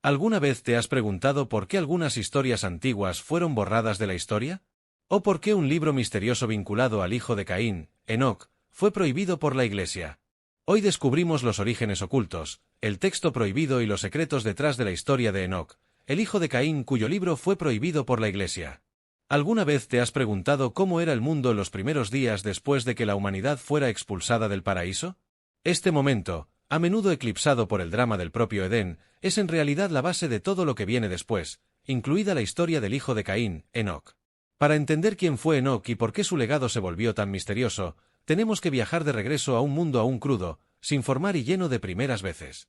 ¿Alguna vez te has preguntado por qué algunas historias antiguas fueron borradas de la historia? ¿O por qué un libro misterioso vinculado al hijo de Caín, Enoc, fue prohibido por la Iglesia? Hoy descubrimos los orígenes ocultos, el texto prohibido y los secretos detrás de la historia de Enoc, el hijo de Caín cuyo libro fue prohibido por la Iglesia. ¿Alguna vez te has preguntado cómo era el mundo en los primeros días después de que la humanidad fuera expulsada del paraíso? Este momento, a menudo eclipsado por el drama del propio Edén, es en realidad la base de todo lo que viene después, incluida la historia del hijo de Caín, Enoc. Para entender quién fue Enoc y por qué su legado se volvió tan misterioso, tenemos que viajar de regreso a un mundo aún crudo, sin formar y lleno de primeras veces.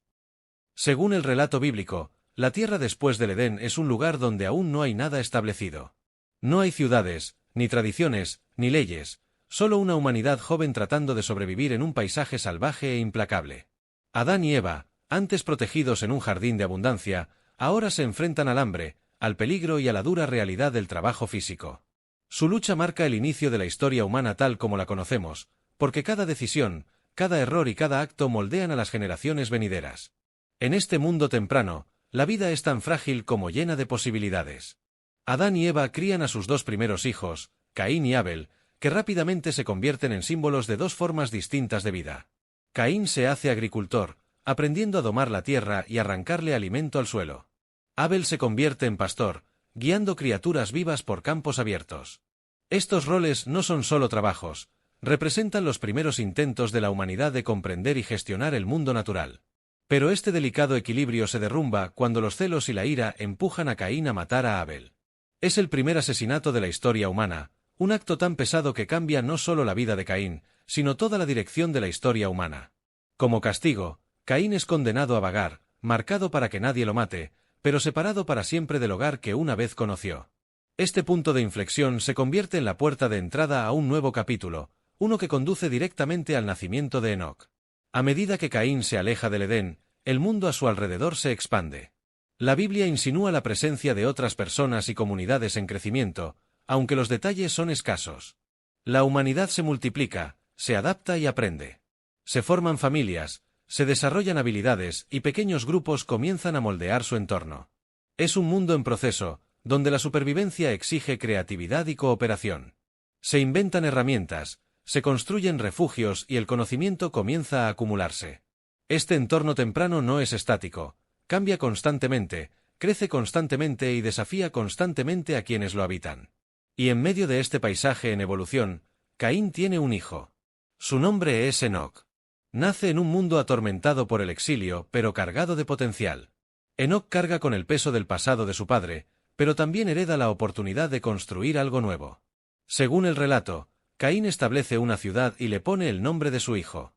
Según el relato bíblico, la tierra después del Edén es un lugar donde aún no hay nada establecido. No hay ciudades, ni tradiciones, ni leyes, solo una humanidad joven tratando de sobrevivir en un paisaje salvaje e implacable. Adán y Eva, antes protegidos en un jardín de abundancia, ahora se enfrentan al hambre, al peligro y a la dura realidad del trabajo físico. Su lucha marca el inicio de la historia humana tal como la conocemos, porque cada decisión, cada error y cada acto moldean a las generaciones venideras. En este mundo temprano, la vida es tan frágil como llena de posibilidades. Adán y Eva crían a sus dos primeros hijos, Caín y Abel, que rápidamente se convierten en símbolos de dos formas distintas de vida. Caín se hace agricultor, aprendiendo a domar la tierra y arrancarle alimento al suelo. Abel se convierte en pastor, guiando criaturas vivas por campos abiertos. Estos roles no son solo trabajos, representan los primeros intentos de la humanidad de comprender y gestionar el mundo natural. Pero este delicado equilibrio se derrumba cuando los celos y la ira empujan a Caín a matar a Abel. Es el primer asesinato de la historia humana, un acto tan pesado que cambia no solo la vida de Caín, sino toda la dirección de la historia humana. Como castigo, Caín es condenado a vagar, marcado para que nadie lo mate, pero separado para siempre del hogar que una vez conoció. Este punto de inflexión se convierte en la puerta de entrada a un nuevo capítulo, uno que conduce directamente al nacimiento de Enoc. A medida que Caín se aleja del Edén, el mundo a su alrededor se expande. La Biblia insinúa la presencia de otras personas y comunidades en crecimiento, aunque los detalles son escasos. La humanidad se multiplica, se adapta y aprende. Se forman familias, se desarrollan habilidades y pequeños grupos comienzan a moldear su entorno. Es un mundo en proceso, donde la supervivencia exige creatividad y cooperación. Se inventan herramientas, se construyen refugios y el conocimiento comienza a acumularse. Este entorno temprano no es estático, cambia constantemente, crece constantemente y desafía constantemente a quienes lo habitan. Y en medio de este paisaje en evolución, Caín tiene un hijo. Su nombre es Enoc. Nace en un mundo atormentado por el exilio, pero cargado de potencial. Enoc carga con el peso del pasado de su padre, pero también hereda la oportunidad de construir algo nuevo. Según el relato, Caín establece una ciudad y le pone el nombre de su hijo.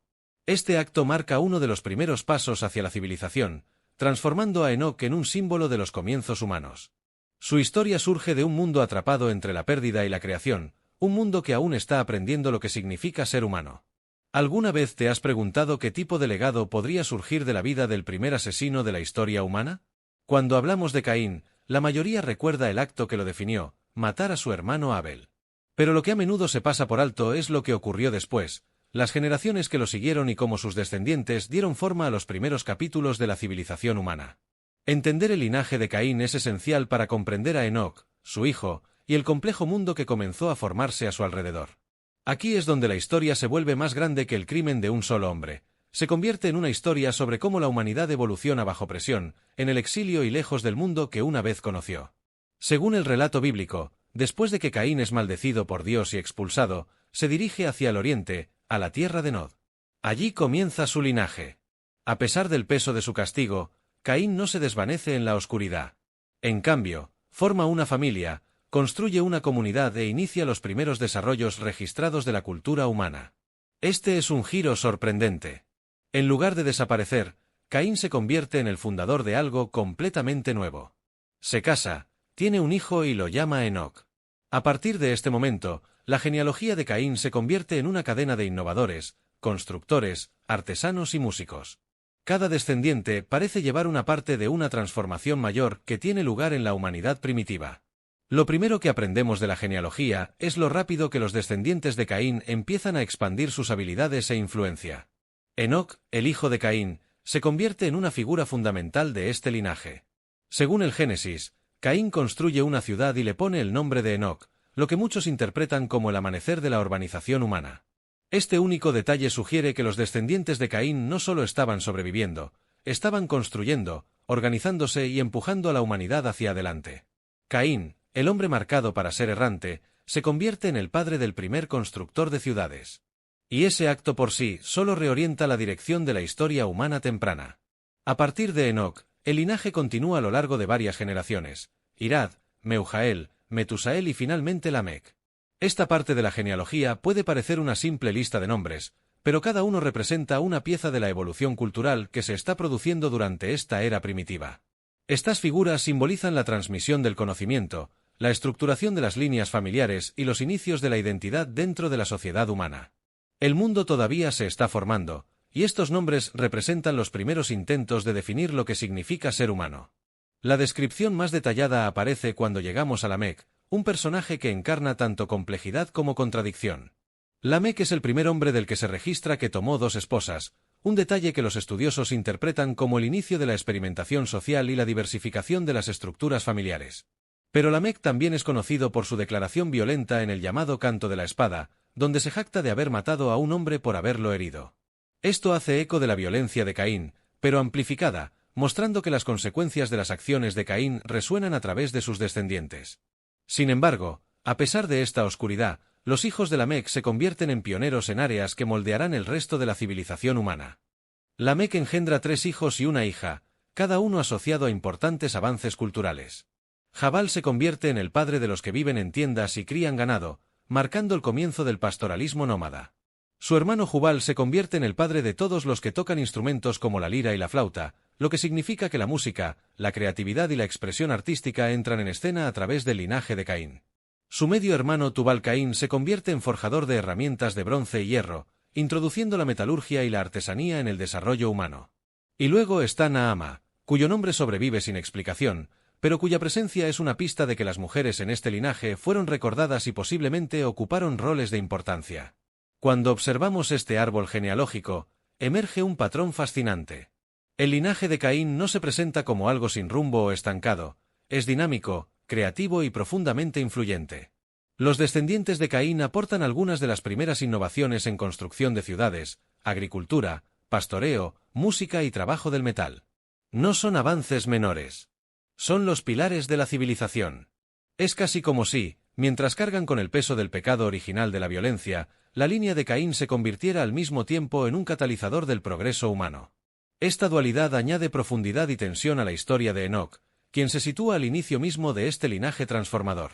Este acto marca uno de los primeros pasos hacia la civilización, transformando a Enoc en un símbolo de los comienzos humanos. Su historia surge de un mundo atrapado entre la pérdida y la creación, un mundo que aún está aprendiendo lo que significa ser humano. ¿Alguna vez te has preguntado qué tipo de legado podría surgir de la vida del primer asesino de la historia humana? Cuando hablamos de Caín, la mayoría recuerda el acto que lo definió, matar a su hermano Abel. Pero lo que a menudo se pasa por alto es lo que ocurrió después, las generaciones que lo siguieron y cómo sus descendientes dieron forma a los primeros capítulos de la civilización humana. Entender el linaje de Caín es esencial para comprender a Enoc, su hijo, y el complejo mundo que comenzó a formarse a su alrededor. Aquí es donde la historia se vuelve más grande que el crimen de un solo hombre. Se convierte en una historia sobre cómo la humanidad evoluciona bajo presión, en el exilio y lejos del mundo que una vez conoció. Según el relato bíblico, después de que Caín es maldecido por Dios y expulsado, se dirige hacia el oriente, a la tierra de Nod. Allí comienza su linaje. A pesar del peso de su castigo, Caín no se desvanece en la oscuridad. En cambio, forma una familia, construye una comunidad e inicia los primeros desarrollos registrados de la cultura humana. Este es un giro sorprendente. En lugar de desaparecer, Caín se convierte en el fundador de algo completamente nuevo. Se casa, tiene un hijo y lo llama Enoc. A partir de este momento, la genealogía de Caín se convierte en una cadena de innovadores, constructores, artesanos y músicos. Cada descendiente parece llevar una parte de una transformación mayor que tiene lugar en la humanidad primitiva. Lo primero que aprendemos de la genealogía es lo rápido que los descendientes de Caín empiezan a expandir sus habilidades e influencia. Enoc, el hijo de Caín, se convierte en una figura fundamental de este linaje. Según el Génesis, Caín construye una ciudad y le pone el nombre de Enoc, lo que muchos interpretan como el amanecer de la urbanización humana. Este único detalle sugiere que los descendientes de Caín no solo estaban sobreviviendo, estaban construyendo, organizándose y empujando a la humanidad hacia adelante. Caín, el hombre marcado para ser errante, se convierte en el padre del primer constructor de ciudades. Y ese acto por sí solo reorienta la dirección de la historia humana temprana. A partir de Enoc, el linaje continúa a lo largo de varias generaciones: Irad, Meujael, Metusael y finalmente Lamec. Esta parte de la genealogía puede parecer una simple lista de nombres, pero cada uno representa una pieza de la evolución cultural que se está produciendo durante esta era primitiva. Estas figuras simbolizan la transmisión del conocimiento, la estructuración de las líneas familiares y los inicios de la identidad dentro de la sociedad humana. El mundo todavía se está formando, y estos nombres representan los primeros intentos de definir lo que significa ser humano. La descripción más detallada aparece cuando llegamos a Lamec, un personaje que encarna tanto complejidad como contradicción. Lamec es el primer hombre del que se registra que tomó 2 esposas, un detalle que los estudiosos interpretan como el inicio de la experimentación social y la diversificación de las estructuras familiares. Pero Lamec también es conocido por su declaración violenta en el llamado Canto de la Espada, donde se jacta de haber matado a un hombre por haberlo herido. Esto hace eco de la violencia de Caín, pero amplificada, mostrando que las consecuencias de las acciones de Caín resuenan a través de sus descendientes. Sin embargo, a pesar de esta oscuridad, los hijos de Lamec se convierten en pioneros en áreas que moldearán el resto de la civilización humana. Lamec engendra 3 hijos y una hija, cada uno asociado a importantes avances culturales. Jabal se convierte en el padre de los que viven en tiendas y crían ganado, marcando el comienzo del pastoralismo nómada. Su hermano Jubal se convierte en el padre de todos los que tocan instrumentos como la lira y la flauta, lo que significa que la música, la creatividad y la expresión artística entran en escena a través del linaje de Caín. Su medio hermano Tubal-Caín se convierte en forjador de herramientas de bronce y hierro, introduciendo la metalurgia y la artesanía en el desarrollo humano. Y luego está Naama, cuyo nombre sobrevive sin explicación, pero cuya presencia es una pista de que las mujeres en este linaje fueron recordadas y posiblemente ocuparon roles de importancia. Cuando observamos este árbol genealógico, emerge un patrón fascinante. El linaje de Caín no se presenta como algo sin rumbo o estancado, es dinámico, creativo y profundamente influyente. Los descendientes de Caín aportan algunas de las primeras innovaciones en construcción de ciudades, agricultura, pastoreo, música y trabajo del metal. No son avances menores. Son los pilares de la civilización. Es casi como si, mientras cargan con el peso del pecado original de la violencia, la línea de Caín se convirtiera al mismo tiempo en un catalizador del progreso humano. Esta dualidad añade profundidad y tensión a la historia de Enoc, quien se sitúa al inicio mismo de este linaje transformador.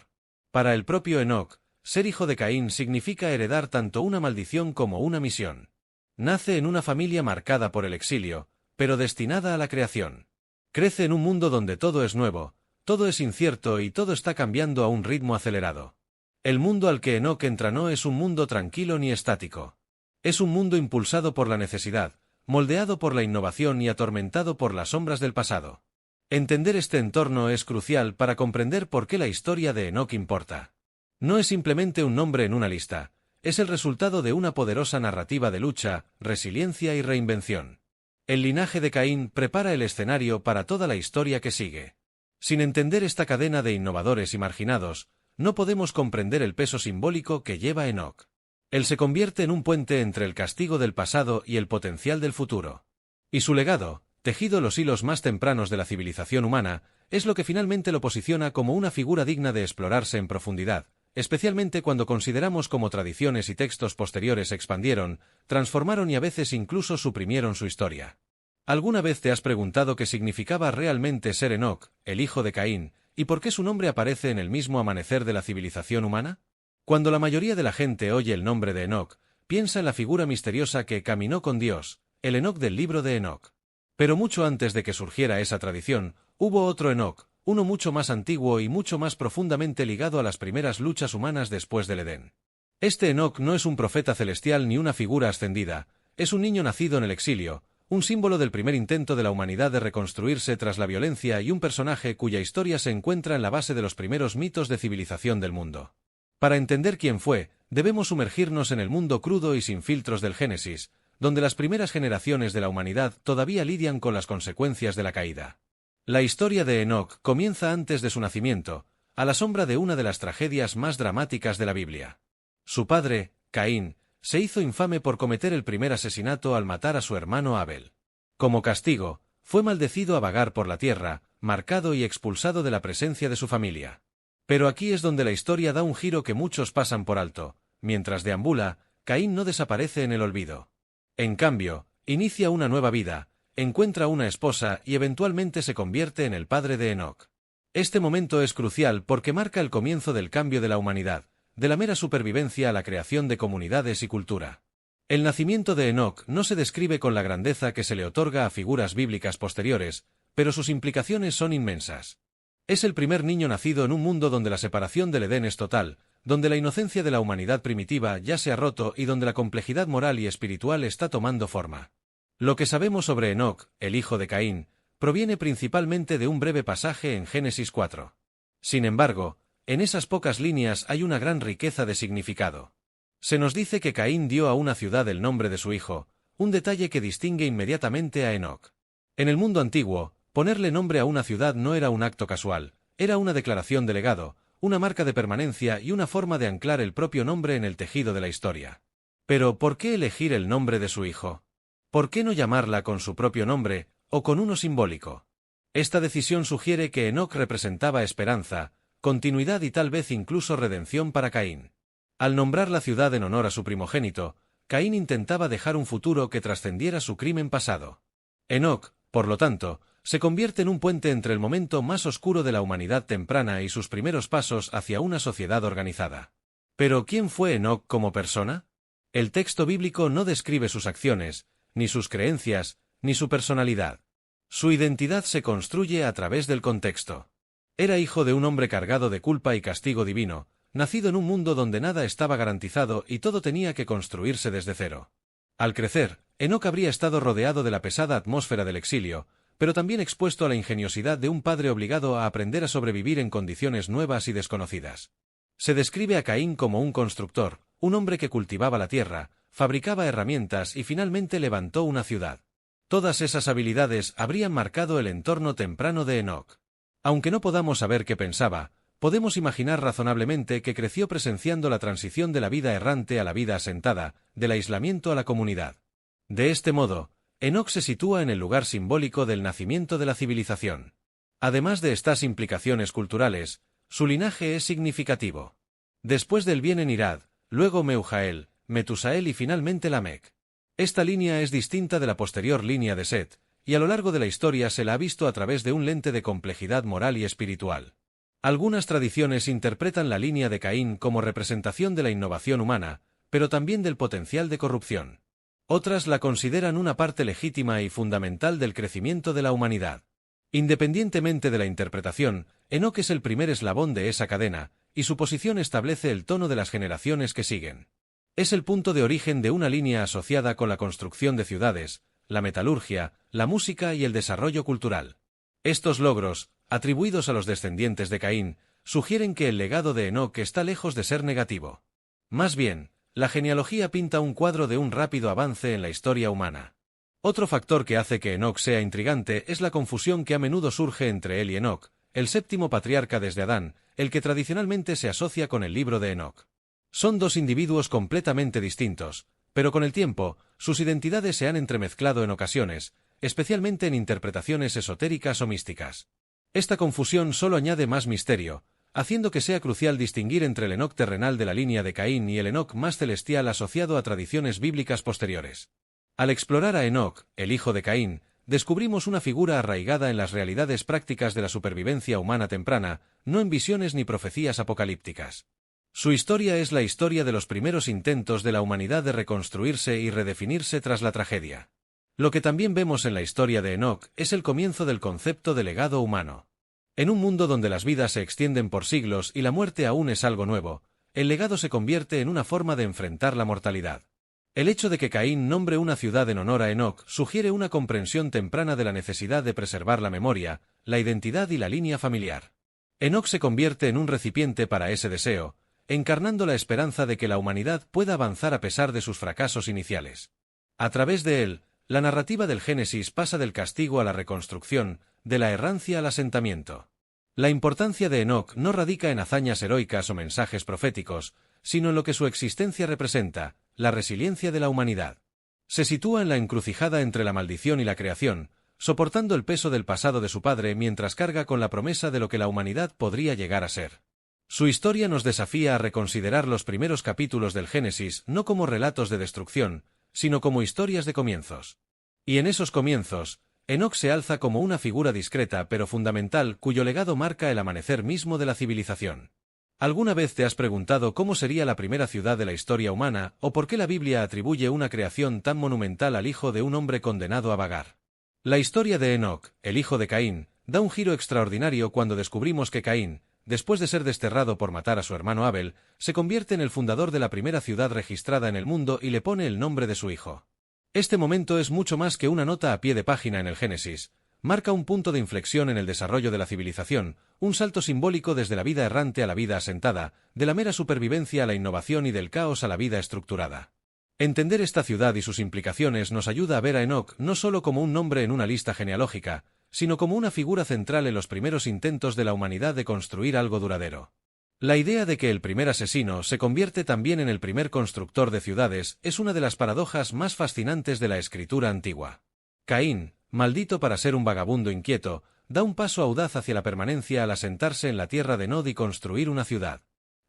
Para el propio Enoc, ser hijo de Caín significa heredar tanto una maldición como una misión. Nace en una familia marcada por el exilio, pero destinada a la creación. Crece en un mundo donde todo es nuevo, todo es incierto y todo está cambiando a un ritmo acelerado. El mundo al que Enoc entra no es un mundo tranquilo ni estático. Es un mundo impulsado por la necesidad, moldeado por la innovación y atormentado por las sombras del pasado. Entender este entorno es crucial para comprender por qué la historia de Enoc importa. No es simplemente un nombre en una lista, es el resultado de una poderosa narrativa de lucha, resiliencia y reinvención. El linaje de Caín prepara el escenario para toda la historia que sigue. Sin entender esta cadena de innovadores y marginados, no podemos comprender el peso simbólico que lleva Enoc. Él se convierte en un puente entre el castigo del pasado y el potencial del futuro. Y su legado, tejido los hilos más tempranos de la civilización humana, es lo que finalmente lo posiciona como una figura digna de explorarse en profundidad, especialmente cuando consideramos cómo tradiciones y textos posteriores expandieron, transformaron y a veces incluso suprimieron su historia. ¿Alguna vez te has preguntado qué significaba realmente ser Enoc, el hijo de Caín, y por qué su nombre aparece en el mismo amanecer de la civilización humana? Cuando la mayoría de la gente oye el nombre de Enoc, piensa en la figura misteriosa que caminó con Dios, el Enoc del libro de Enoc. Pero mucho antes de que surgiera esa tradición, hubo otro Enoc, uno mucho más antiguo y mucho más profundamente ligado a las primeras luchas humanas después del Edén. Este Enoc no es un profeta celestial ni una figura ascendida, es un niño nacido en el exilio, un símbolo del primer intento de la humanidad de reconstruirse tras la violencia y un personaje cuya historia se encuentra en la base de los primeros mitos de civilización del mundo. Para entender quién fue, debemos sumergirnos en el mundo crudo y sin filtros del Génesis, donde las primeras generaciones de la humanidad todavía lidian con las consecuencias de la caída. La historia de Enoc comienza antes de su nacimiento, a la sombra de una de las tragedias más dramáticas de la Biblia. Su padre, Caín, se hizo infame por cometer el primer asesinato al matar a su hermano Abel. Como castigo, fue maldecido a vagar por la tierra, marcado y expulsado de la presencia de su familia. Pero aquí es donde la historia da un giro que muchos pasan por alto. Mientras deambula, Caín no desaparece en el olvido. En cambio, inicia una nueva vida, encuentra una esposa y eventualmente se convierte en el padre de Enoc. Este momento es crucial porque marca el comienzo del cambio de la humanidad, de la mera supervivencia a la creación de comunidades y cultura. El nacimiento de Enoc no se describe con la grandeza que se le otorga a figuras bíblicas posteriores, pero sus implicaciones son inmensas. Es el primer niño nacido en un mundo donde la separación del Edén es total, donde la inocencia de la humanidad primitiva ya se ha roto y donde la complejidad moral y espiritual está tomando forma. Lo que sabemos sobre Enoc, el hijo de Caín, proviene principalmente de un breve pasaje en Génesis 4. Sin embargo, en esas pocas líneas hay una gran riqueza de significado. Se nos dice que Caín dio a una ciudad el nombre de su hijo, un detalle que distingue inmediatamente a Enoc. En el mundo antiguo, ponerle nombre a una ciudad no era un acto casual, era una declaración de legado, una marca de permanencia y una forma de anclar el propio nombre en el tejido de la historia. Pero, ¿por qué elegir el nombre de su hijo? ¿Por qué no llamarla con su propio nombre, o con uno simbólico? Esta decisión sugiere que Enoc representaba esperanza, continuidad y tal vez incluso redención para Caín. Al nombrar la ciudad en honor a su primogénito, Caín intentaba dejar un futuro que trascendiera su crimen pasado. Enoc, por lo tanto, se convierte en un puente entre el momento más oscuro de la humanidad temprana y sus primeros pasos hacia una sociedad organizada. Pero ¿quién fue Enoc como persona? El texto bíblico no describe sus acciones, ni sus creencias, ni su personalidad. Su identidad se construye a través del contexto. Era hijo de un hombre cargado de culpa y castigo divino, nacido en un mundo donde nada estaba garantizado y todo tenía que construirse desde cero. Al crecer, Enoc habría estado rodeado de la pesada atmósfera del exilio, pero también expuesto a la ingeniosidad de un padre obligado a aprender a sobrevivir en condiciones nuevas y desconocidas. Se describe a Caín como un constructor, un hombre que cultivaba la tierra, fabricaba herramientas y finalmente levantó una ciudad. Todas esas habilidades habrían marcado el entorno temprano de Enoc. Aunque no podamos saber qué pensaba, podemos imaginar razonablemente que creció presenciando la transición de la vida errante a la vida asentada, del aislamiento a la comunidad. De este modo, Enoc se sitúa en el lugar simbólico del nacimiento de la civilización. Además de estas implicaciones culturales, su linaje es significativo. Después del viene Irad, luego Meujael, Metusael y finalmente Lamec. Esta línea es distinta de la posterior línea de Set, y a lo largo de la historia se la ha visto a través de un lente de complejidad moral y espiritual. Algunas tradiciones interpretan la línea de Caín como representación de la innovación humana, pero también del potencial de corrupción. Otras la consideran una parte legítima y fundamental del crecimiento de la humanidad. Independientemente de la interpretación, Enoc es el primer eslabón de esa cadena, y su posición establece el tono de las generaciones que siguen. Es el punto de origen de una línea asociada con la construcción de ciudades, la metalurgia, la música y el desarrollo cultural. Estos logros, atribuidos a los descendientes de Caín, sugieren que el legado de Enoc está lejos de ser negativo. Más bien, la genealogía pinta un cuadro de un rápido avance en la historia humana. Otro factor que hace que Enoc sea intrigante es la confusión que a menudo surge entre él y Enoc, el séptimo patriarca desde Adán, el que tradicionalmente se asocia con el libro de Enoc. Son dos individuos completamente distintos, pero con el tiempo, sus identidades se han entremezclado en ocasiones, especialmente en interpretaciones esotéricas o místicas. Esta confusión solo añade más misterio, haciendo que sea crucial distinguir entre el Enoc terrenal de la línea de Caín y el Enoc más celestial asociado a tradiciones bíblicas posteriores. Al explorar a Enoc, el hijo de Caín, descubrimos una figura arraigada en las realidades prácticas de la supervivencia humana temprana, no en visiones ni profecías apocalípticas. Su historia es la historia de los primeros intentos de la humanidad de reconstruirse y redefinirse tras la tragedia. Lo que también vemos en la historia de Enoc es el comienzo del concepto de legado humano. En un mundo donde las vidas se extienden por siglos y la muerte aún es algo nuevo, el legado se convierte en una forma de enfrentar la mortalidad. El hecho de que Caín nombre una ciudad en honor a Enoc sugiere una comprensión temprana de la necesidad de preservar la memoria, la identidad y la línea familiar. Enoc se convierte en un recipiente para ese deseo, encarnando la esperanza de que la humanidad pueda avanzar a pesar de sus fracasos iniciales. A través de él, la narrativa del Génesis pasa del castigo a la reconstrucción, de la errancia al asentamiento. La importancia de Enoc no radica en hazañas heroicas o mensajes proféticos, sino en lo que su existencia representa, la resiliencia de la humanidad. Se sitúa en la encrucijada entre la maldición y la creación, soportando el peso del pasado de su padre mientras carga con la promesa de lo que la humanidad podría llegar a ser. Su historia nos desafía a reconsiderar los primeros capítulos del Génesis no como relatos de destrucción, sino como historias de comienzos. Y en esos comienzos, Enoc se alza como una figura discreta pero fundamental cuyo legado marca el amanecer mismo de la civilización. ¿Alguna vez te has preguntado cómo sería la primera ciudad de la historia humana o por qué la Biblia atribuye una creación tan monumental al hijo de un hombre condenado a vagar? La historia de Enoc, el hijo de Caín, da un giro extraordinario cuando descubrimos que Caín, después de ser desterrado por matar a su hermano Abel, se convierte en el fundador de la primera ciudad registrada en el mundo y le pone el nombre de su hijo. Este momento es mucho más que una nota a pie de página en el Génesis. Marca un punto de inflexión en el desarrollo de la civilización, un salto simbólico desde la vida errante a la vida asentada, de la mera supervivencia a la innovación y del caos a la vida estructurada. Entender esta ciudad y sus implicaciones nos ayuda a ver a Enoc no solo como un nombre en una lista genealógica, sino como una figura central en los primeros intentos de la humanidad de construir algo duradero. La idea de que el primer asesino se convierte también en el primer constructor de ciudades es una de las paradojas más fascinantes de la escritura antigua. Caín, maldito para ser un vagabundo inquieto, da un paso audaz hacia la permanencia al asentarse en la tierra de Nod y construir una ciudad.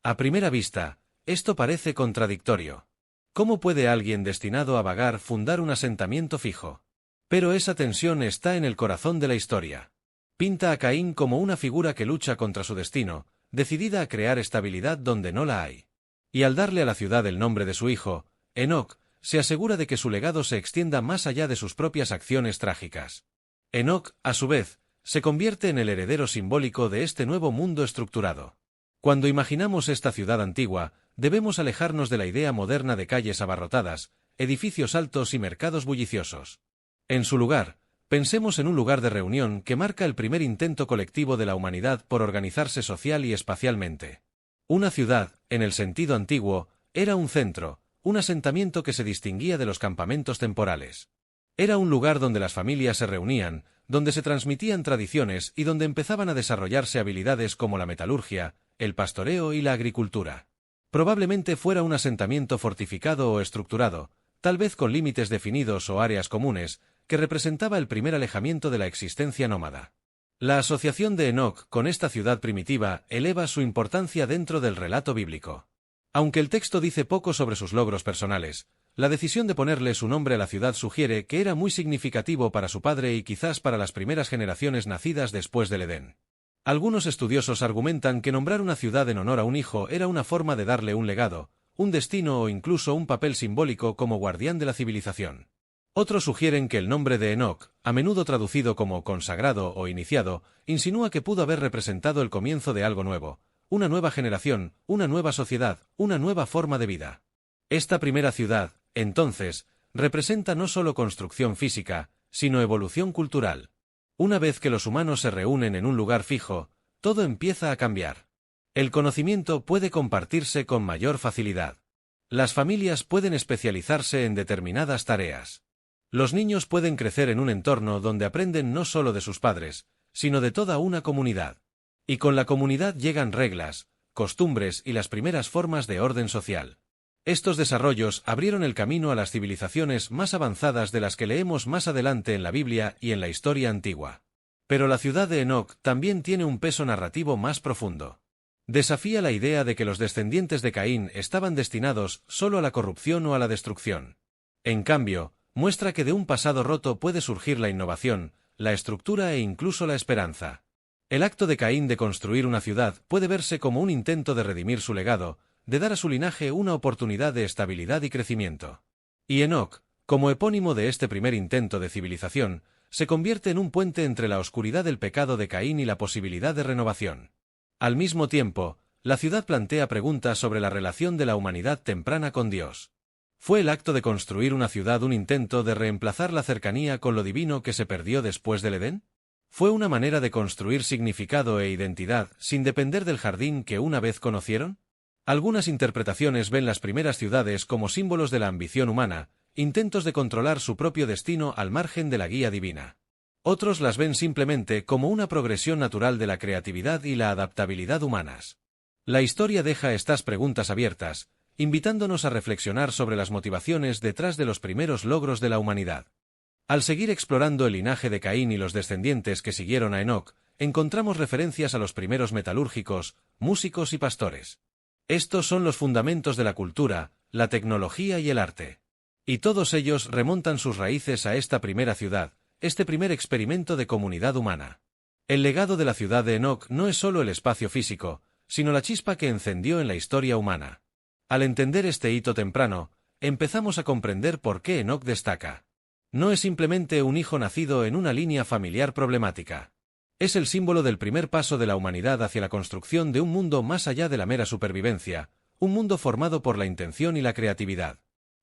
A primera vista, esto parece contradictorio. ¿Cómo puede alguien destinado a vagar fundar un asentamiento fijo? Pero esa tensión está en el corazón de la historia. Pinta a Caín como una figura que lucha contra su destino, decidida a crear estabilidad donde no la hay. Y al darle a la ciudad el nombre de su hijo, Enoc, se asegura de que su legado se extienda más allá de sus propias acciones trágicas. Enoc, a su vez, se convierte en el heredero simbólico de este nuevo mundo estructurado. Cuando imaginamos esta ciudad antigua, debemos alejarnos de la idea moderna de calles abarrotadas, edificios altos y mercados bulliciosos. En su lugar, pensemos en un lugar de reunión que marca el primer intento colectivo de la humanidad por organizarse social y espacialmente. Una ciudad, en el sentido antiguo, era un centro, un asentamiento que se distinguía de los campamentos temporales. Era un lugar donde las familias se reunían, donde se transmitían tradiciones y donde empezaban a desarrollarse habilidades como la metalurgia, el pastoreo y la agricultura. Probablemente fuera un asentamiento fortificado o estructurado, tal vez con límites definidos o áreas comunes, que representaba el primer alejamiento de la existencia nómada. La asociación de Enoc con esta ciudad primitiva eleva su importancia dentro del relato bíblico. Aunque el texto dice poco sobre sus logros personales, la decisión de ponerle su nombre a la ciudad sugiere que era muy significativo para su padre y quizás para las primeras generaciones nacidas después del Edén. Algunos estudiosos argumentan que nombrar una ciudad en honor a un hijo era una forma de darle un legado, un destino o incluso un papel simbólico como guardián de la civilización. Otros sugieren que el nombre de Enoc, a menudo traducido como consagrado o iniciado, insinúa que pudo haber representado el comienzo de algo nuevo, una nueva generación, una nueva sociedad, una nueva forma de vida. Esta primera ciudad, entonces, representa no solo construcción física, sino evolución cultural. Una vez que los humanos se reúnen en un lugar fijo, todo empieza a cambiar. El conocimiento puede compartirse con mayor facilidad. Las familias pueden especializarse en determinadas tareas. Los niños pueden crecer en un entorno donde aprenden no solo de sus padres, sino de toda una comunidad. Y con la comunidad llegan reglas, costumbres y las primeras formas de orden social. Estos desarrollos abrieron el camino a las civilizaciones más avanzadas de las que leemos más adelante en la Biblia y en la historia antigua. Pero la ciudad de Enoc también tiene un peso narrativo más profundo. Desafía la idea de que los descendientes de Caín estaban destinados solo a la corrupción o a la destrucción. En cambio, muestra que de un pasado roto puede surgir la innovación, la estructura e incluso la esperanza. El acto de Caín de construir una ciudad puede verse como un intento de redimir su legado, de dar a su linaje una oportunidad de estabilidad y crecimiento. Y Enoc, como epónimo de este primer intento de civilización, se convierte en un puente entre la oscuridad del pecado de Caín y la posibilidad de renovación. Al mismo tiempo, la ciudad plantea preguntas sobre la relación de la humanidad temprana con Dios. ¿Fue el acto de construir una ciudad un intento de reemplazar la cercanía con lo divino que se perdió después del Edén? ¿Fue una manera de construir significado e identidad sin depender del jardín que una vez conocieron? Algunas interpretaciones ven las primeras ciudades como símbolos de la ambición humana, intentos de controlar su propio destino al margen de la guía divina. Otros las ven simplemente como una progresión natural de la creatividad y la adaptabilidad humanas. La historia deja estas preguntas abiertas, invitándonos a reflexionar sobre las motivaciones detrás de los primeros logros de la humanidad. Al seguir explorando el linaje de Caín y los descendientes que siguieron a Enoc, encontramos referencias a los primeros metalúrgicos, músicos y pastores. Estos son los fundamentos de la cultura, la tecnología y el arte. Y todos ellos remontan sus raíces a esta primera ciudad, este primer experimento de comunidad humana. El legado de la ciudad de Enoc no es solo el espacio físico, sino la chispa que encendió en la historia humana. Al entender este hito temprano, empezamos a comprender por qué Enoc destaca. No es simplemente un hijo nacido en una línea familiar problemática. Es el símbolo del primer paso de la humanidad hacia la construcción de un mundo más allá de la mera supervivencia, un mundo formado por la intención y la creatividad.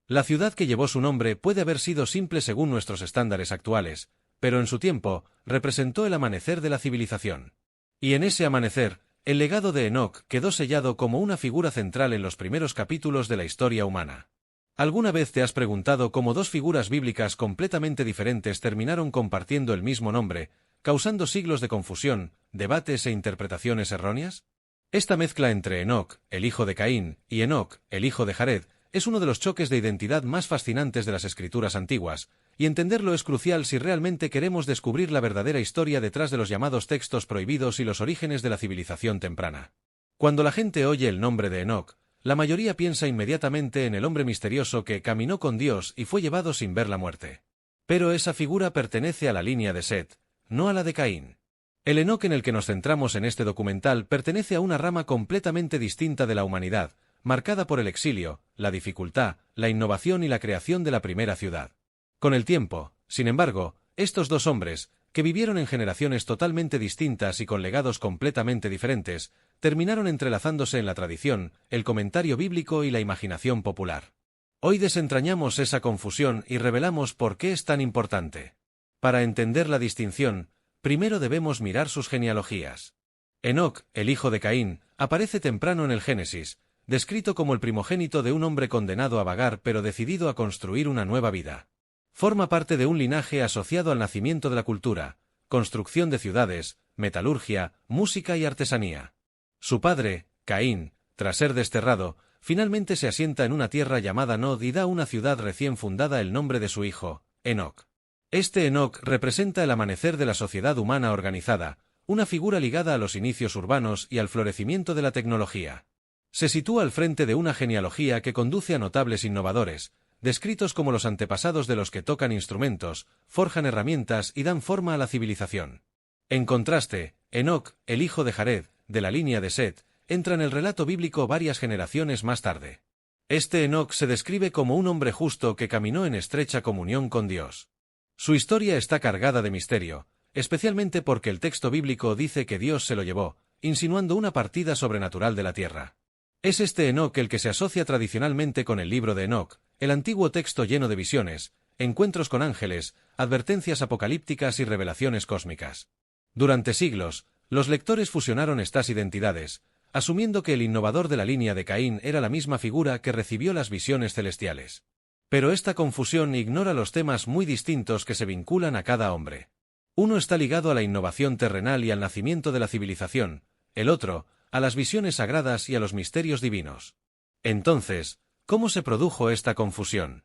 La ciudad que llevó su nombre puede haber sido simple según nuestros estándares actuales, pero en su tiempo representó el amanecer de la civilización. Y en ese amanecer, el legado de Enoc quedó sellado como una figura central en los primeros capítulos de la historia humana. ¿Alguna vez te has preguntado cómo dos figuras bíblicas completamente diferentes terminaron compartiendo el mismo nombre, causando siglos de confusión, debates e interpretaciones erróneas? Esta mezcla entre Enoc, el hijo de Caín, y Enoc, el hijo de Jared, es uno de los choques de identidad más fascinantes de las escrituras antiguas, y entenderlo es crucial si realmente queremos descubrir la verdadera historia detrás de los llamados textos prohibidos y los orígenes de la civilización temprana. Cuando la gente oye el nombre de Enoc, la mayoría piensa inmediatamente en el hombre misterioso que caminó con Dios y fue llevado sin ver la muerte. Pero esa figura pertenece a la línea de Set, no a la de Caín. El Enoc en el que nos centramos en este documental pertenece a una rama completamente distinta de la humanidad, marcada por el exilio, la dificultad, la innovación y la creación de la primera ciudad. Con el tiempo, sin embargo, estos dos hombres, que vivieron en generaciones totalmente distintas y con legados completamente diferentes, terminaron entrelazándose en la tradición, el comentario bíblico y la imaginación popular. Hoy desentrañamos esa confusión y revelamos por qué es tan importante. Para entender la distinción, primero debemos mirar sus genealogías. Enoc, el hijo de Caín, aparece temprano en el Génesis, descrito como el primogénito de un hombre condenado a vagar pero decidido a construir una nueva vida. Forma parte de un linaje asociado al nacimiento de la cultura, construcción de ciudades, metalurgia, música y artesanía. Su padre, Caín, tras ser desterrado, finalmente se asienta en una tierra llamada Nod y da a una ciudad recién fundada el nombre de su hijo, Enoc. Este Enoc representa el amanecer de la sociedad humana organizada, una figura ligada a los inicios urbanos y al florecimiento de la tecnología. Se sitúa al frente de una genealogía que conduce a notables innovadores, descritos como los antepasados de los que tocan instrumentos, forjan herramientas y dan forma a la civilización. En contraste, Enoc, el hijo de Jared, de la línea de Set, entra en el relato bíblico varias generaciones más tarde. Este Enoc se describe como un hombre justo que caminó en estrecha comunión con Dios. Su historia está cargada de misterio, especialmente porque el texto bíblico dice que Dios se lo llevó, insinuando una partida sobrenatural de la tierra. Es este Enoc el que se asocia tradicionalmente con el libro de Enoc, el antiguo texto lleno de visiones, encuentros con ángeles, advertencias apocalípticas y revelaciones cósmicas. Durante siglos, los lectores fusionaron estas identidades, asumiendo que el innovador de la línea de Caín era la misma figura que recibió las visiones celestiales. Pero esta confusión ignora los temas muy distintos que se vinculan a cada hombre. Uno está ligado a la innovación terrenal y al nacimiento de la civilización, el otro, a las visiones sagradas y a los misterios divinos. Entonces, ¿cómo se produjo esta confusión?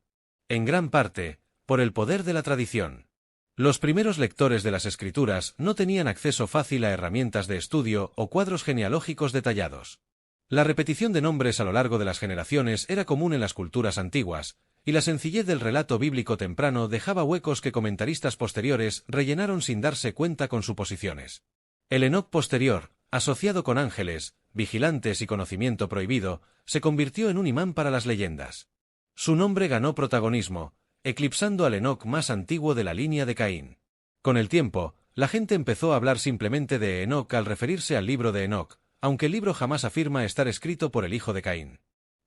En gran parte, por el poder de la tradición. Los primeros lectores de las Escrituras no tenían acceso fácil a herramientas de estudio o cuadros genealógicos detallados. La repetición de nombres a lo largo de las generaciones era común en las culturas antiguas, y la sencillez del relato bíblico temprano dejaba huecos que comentaristas posteriores rellenaron sin darse cuenta con suposiciones. El Enoc posterior, asociado con ángeles, vigilantes y conocimiento prohibido, se convirtió en un imán para las leyendas. Su nombre ganó protagonismo, eclipsando al Enoc más antiguo de la línea de Caín. Con el tiempo, la gente empezó a hablar simplemente de Enoc al referirse al libro de Enoc, aunque el libro jamás afirma estar escrito por el hijo de Caín.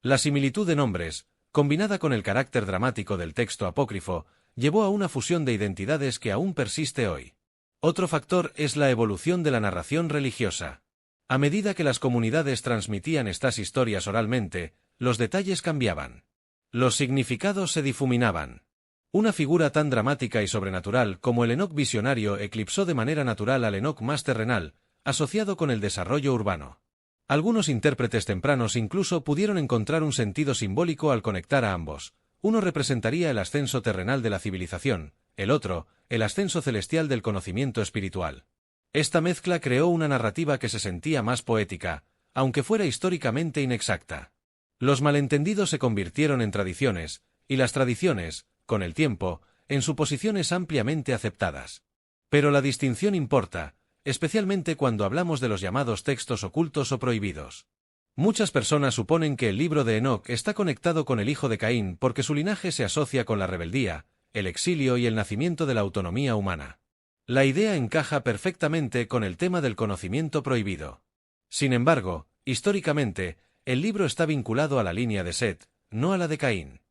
La similitud de nombres, combinada con el carácter dramático del texto apócrifo, llevó a una fusión de identidades que aún persiste hoy. Otro factor es la evolución de la narración religiosa. A medida que las comunidades transmitían estas historias oralmente, los detalles cambiaban. Los significados se difuminaban. Una figura tan dramática y sobrenatural como el Enoc visionario eclipsó de manera natural al Enoc más terrenal, asociado con el desarrollo urbano. Algunos intérpretes tempranos incluso pudieron encontrar un sentido simbólico al conectar a ambos. Uno representaría el ascenso terrenal de la civilización, el otro, el ascenso celestial del conocimiento espiritual. Esta mezcla creó una narrativa que se sentía más poética, aunque fuera históricamente inexacta. Los malentendidos se convirtieron en tradiciones, y las tradiciones, con el tiempo, en suposiciones ampliamente aceptadas. Pero la distinción importa, especialmente cuando hablamos de los llamados textos ocultos o prohibidos. Muchas personas suponen que el libro de Enoc está conectado con el hijo de Caín porque su linaje se asocia con la rebeldía, el exilio y el nacimiento de la autonomía humana. La idea encaja perfectamente con el tema del conocimiento prohibido. Sin embargo, históricamente, el libro está vinculado a la línea de Set, no a la de Caín.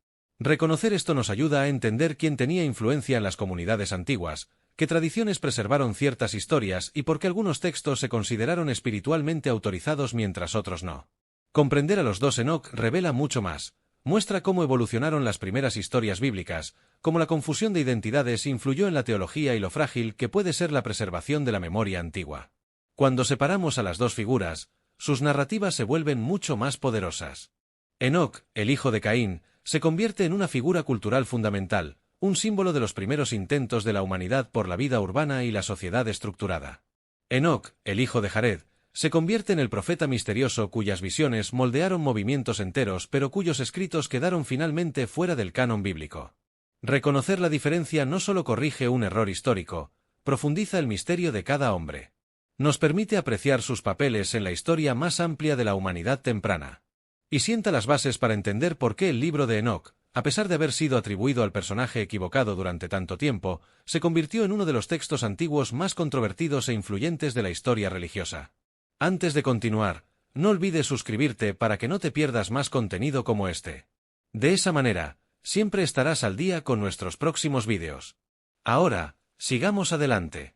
Reconocer esto nos ayuda a entender quién tenía influencia en las comunidades antiguas, qué tradiciones preservaron ciertas historias y por qué algunos textos se consideraron espiritualmente autorizados mientras otros no. Comprender a los dos Enoc revela mucho más. Muestra cómo evolucionaron las primeras historias bíblicas, cómo la confusión de identidades influyó en la teología y lo frágil que puede ser la preservación de la memoria antigua. Cuando separamos a las dos figuras, sus narrativas se vuelven mucho más poderosas. Enoc, el hijo de Caín, se convierte en una figura cultural fundamental, un símbolo de los primeros intentos de la humanidad por la vida urbana y la sociedad estructurada. Enoc, el hijo de Jared, se convierte en el profeta misterioso cuyas visiones moldearon movimientos enteros pero cuyos escritos quedaron finalmente fuera del canon bíblico. Reconocer la diferencia no solo corrige un error histórico, profundiza el misterio de cada hombre. Nos permite apreciar sus papeles en la historia más amplia de la humanidad temprana. Y sienta las bases para entender por qué el libro de Enoc, a pesar de haber sido atribuido al personaje equivocado durante tanto tiempo, se convirtió en uno de los textos antiguos más controvertidos e influyentes de la historia religiosa. Antes de continuar, no olvides suscribirte para que no te pierdas más contenido como este. De esa manera, siempre estarás al día con nuestros próximos vídeos. Ahora, sigamos adelante.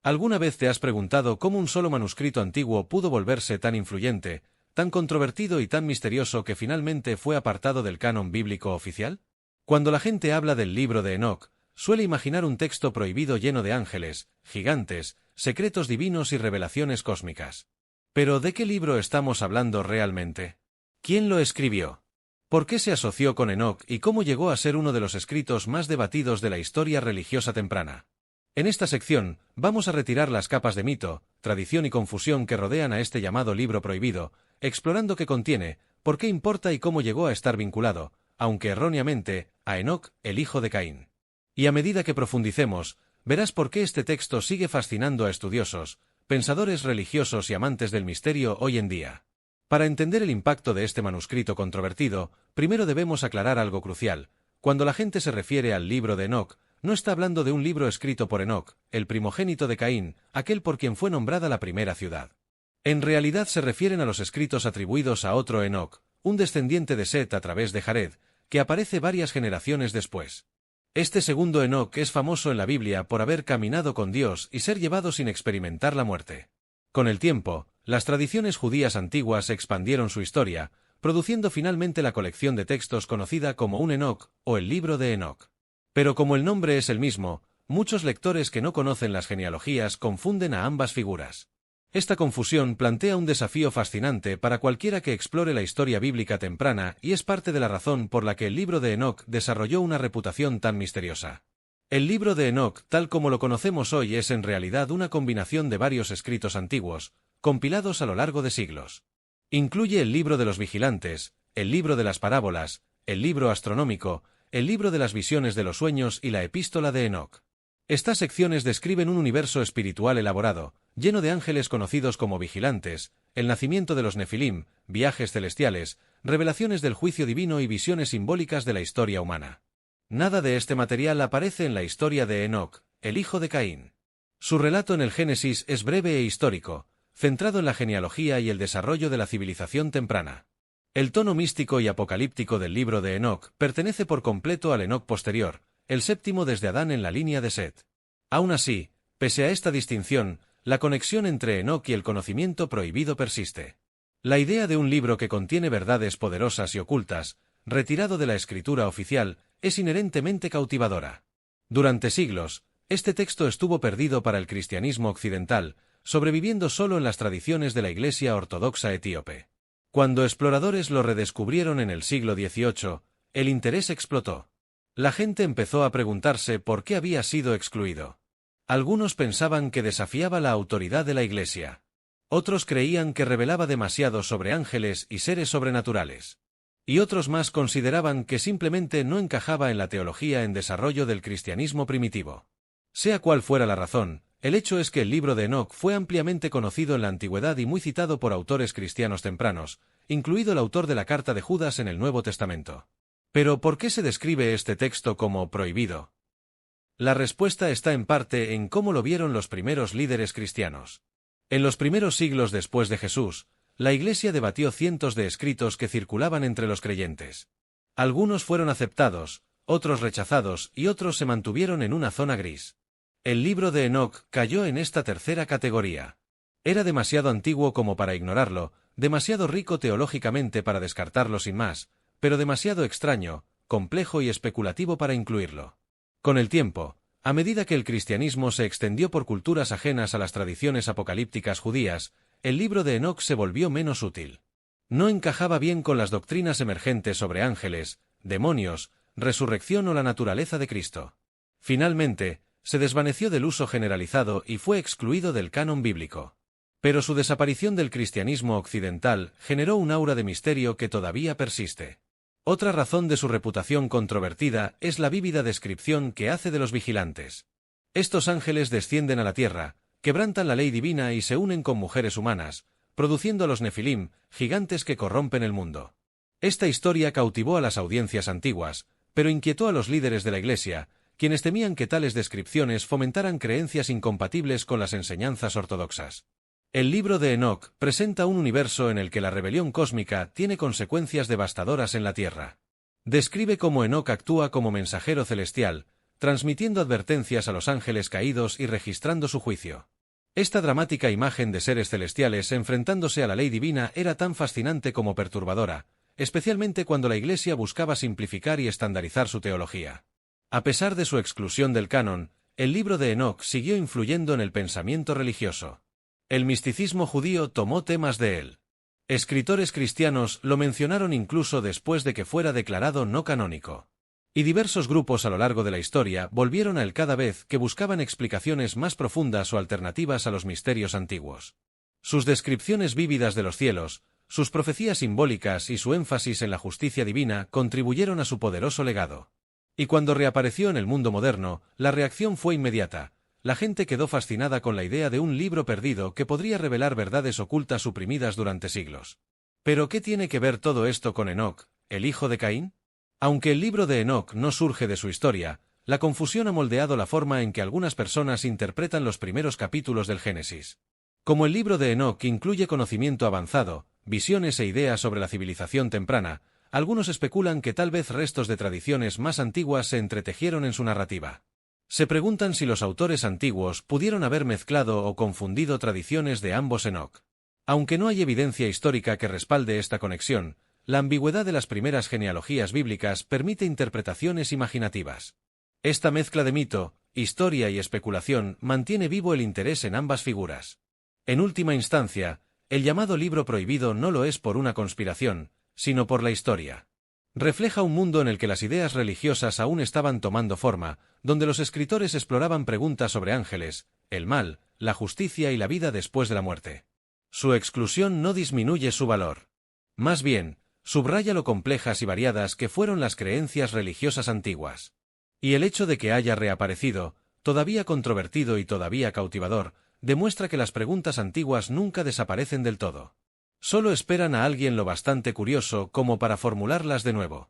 ¿Alguna vez te has preguntado cómo un solo manuscrito antiguo pudo volverse tan influyente, tan controvertido y tan misterioso que finalmente fue apartado del canon bíblico oficial? Cuando la gente habla del libro de Enoc, suele imaginar un texto prohibido lleno de ángeles, gigantes, secretos divinos y revelaciones cósmicas. Pero ¿de qué libro estamos hablando realmente? ¿Quién lo escribió? ¿Por qué se asoció con Enoc y cómo llegó a ser uno de los escritos más debatidos de la historia religiosa temprana? En esta sección, vamos a retirar las capas de mito, tradición y confusión que rodean a este llamado libro prohibido, explorando qué contiene, por qué importa y cómo llegó a estar vinculado, aunque erróneamente, a Enoc, el hijo de Caín. Y a medida que profundicemos, verás por qué este texto sigue fascinando a estudiosos, pensadores religiosos y amantes del misterio hoy en día. Para entender el impacto de este manuscrito controvertido, primero debemos aclarar algo crucial. Cuando la gente se refiere al libro de Enoc, no está hablando de un libro escrito por Enoc, el primogénito de Caín, aquel por quien fue nombrada la primera ciudad. En realidad se refieren a los escritos atribuidos a otro Enoc, un descendiente de Set a través de Jared, que aparece varias generaciones después. Este segundo Enoc es famoso en la Biblia por haber caminado con Dios y ser llevado sin experimentar la muerte. Con el tiempo, las tradiciones judías antiguas expandieron su historia, produciendo finalmente la colección de textos conocida como un Enoc o el libro de Enoc. Pero como el nombre es el mismo, muchos lectores que no conocen las genealogías confunden a ambas figuras. Esta confusión plantea un desafío fascinante para cualquiera que explore la historia bíblica temprana y es parte de la razón por la que el libro de Enoc desarrolló una reputación tan misteriosa. El libro de Enoc, tal como lo conocemos hoy, es en realidad una combinación de varios escritos antiguos, compilados a lo largo de siglos. Incluye el libro de los vigilantes, el libro de las parábolas, el libro astronómico, el libro de las visiones de los sueños y la epístola de Enoc. Estas secciones describen un universo espiritual elaborado, lleno de ángeles conocidos como vigilantes, el nacimiento de los Nefilim, viajes celestiales, revelaciones del juicio divino y visiones simbólicas de la historia humana. Nada de este material aparece en la historia de Enoc, el hijo de Caín. Su relato en el Génesis es breve e histórico, centrado en la genealogía y el desarrollo de la civilización temprana. El tono místico y apocalíptico del libro de Enoc pertenece por completo al Enoc posterior, el séptimo desde Adán en la línea de Set. Aún así, pese a esta distinción, la conexión entre Enoc y el conocimiento prohibido persiste. La idea de un libro que contiene verdades poderosas y ocultas, retirado de la escritura oficial, es inherentemente cautivadora. Durante siglos, este texto estuvo perdido para el cristianismo occidental, sobreviviendo solo en las tradiciones de la Iglesia ortodoxa etíope. Cuando exploradores lo redescubrieron en el siglo XVIII, el interés explotó. La gente empezó a preguntarse por qué había sido excluido. Algunos pensaban que desafiaba la autoridad de la Iglesia. Otros creían que revelaba demasiado sobre ángeles y seres sobrenaturales. Y otros más consideraban que simplemente no encajaba en la teología en desarrollo del cristianismo primitivo. Sea cual fuera la razón, el hecho es que el libro de Enoc fue ampliamente conocido en la antigüedad y muy citado por autores cristianos tempranos, incluido el autor de la Carta de Judas en el Nuevo Testamento. Pero, ¿por qué se describe este texto como prohibido? La respuesta está en parte en cómo lo vieron los primeros líderes cristianos. En los primeros siglos después de Jesús, la Iglesia debatió cientos de escritos que circulaban entre los creyentes. Algunos fueron aceptados, otros rechazados y otros se mantuvieron en una zona gris. El libro de Enoc cayó en esta tercera categoría. Era demasiado antiguo como para ignorarlo, demasiado rico teológicamente para descartarlo sin más, pero demasiado extraño, complejo y especulativo para incluirlo. Con el tiempo, a medida que el cristianismo se extendió por culturas ajenas a las tradiciones apocalípticas judías, el libro de Enoc se volvió menos útil. No encajaba bien con las doctrinas emergentes sobre ángeles, demonios, resurrección o la naturaleza de Cristo. Finalmente, se desvaneció del uso generalizado y fue excluido del canon bíblico. Pero su desaparición del cristianismo occidental generó un aura de misterio que todavía persiste. Otra razón de su reputación controvertida es la vívida descripción que hace de los vigilantes. Estos ángeles descienden a la tierra, quebrantan la ley divina y se unen con mujeres humanas, produciendo a los nefilim, gigantes que corrompen el mundo. Esta historia cautivó a las audiencias antiguas, pero inquietó a los líderes de la Iglesia, quienes temían que tales descripciones fomentaran creencias incompatibles con las enseñanzas ortodoxas. El libro de Enoc presenta un universo en el que la rebelión cósmica tiene consecuencias devastadoras en la Tierra. Describe cómo Enoc actúa como mensajero celestial, transmitiendo advertencias a los ángeles caídos y registrando su juicio. Esta dramática imagen de seres celestiales enfrentándose a la ley divina era tan fascinante como perturbadora, especialmente cuando la Iglesia buscaba simplificar y estandarizar su teología. A pesar de su exclusión del canon, el libro de Enoc siguió influyendo en el pensamiento religioso. El misticismo judío tomó temas de él. Escritores cristianos lo mencionaron incluso después de que fuera declarado no canónico. Y diversos grupos a lo largo de la historia volvieron a él cada vez que buscaban explicaciones más profundas o alternativas a los misterios antiguos. Sus descripciones vívidas de los cielos, sus profecías simbólicas y su énfasis en la justicia divina contribuyeron a su poderoso legado. Y cuando reapareció en el mundo moderno, la reacción fue inmediata. La gente quedó fascinada con la idea de un libro perdido que podría revelar verdades ocultas suprimidas durante siglos. ¿Pero qué tiene que ver todo esto con Enoc, el hijo de Caín? Aunque el libro de Enoc no surge de su historia, la confusión ha moldeado la forma en que algunas personas interpretan los primeros capítulos del Génesis. Como el libro de Enoc incluye conocimiento avanzado, visiones e ideas sobre la civilización temprana, algunos especulan que tal vez restos de tradiciones más antiguas se entretejieron en su narrativa. Se preguntan si los autores antiguos pudieron haber mezclado o confundido tradiciones de ambos Enoc. Aunque no hay evidencia histórica que respalde esta conexión, la ambigüedad de las primeras genealogías bíblicas permite interpretaciones imaginativas. Esta mezcla de mito, historia y especulación mantiene vivo el interés en ambas figuras. En última instancia, el llamado libro prohibido no lo es por una conspiración, sino por la historia. Refleja un mundo en el que las ideas religiosas aún estaban tomando forma, donde los escritores exploraban preguntas sobre ángeles, el mal, la justicia y la vida después de la muerte. Su exclusión no disminuye su valor. Más bien, subraya lo complejas y variadas que fueron las creencias religiosas antiguas. Y el hecho de que haya reaparecido, todavía controvertido y todavía cautivador, demuestra que las preguntas antiguas nunca desaparecen del todo. Solo esperan a alguien lo bastante curioso como para formularlas de nuevo.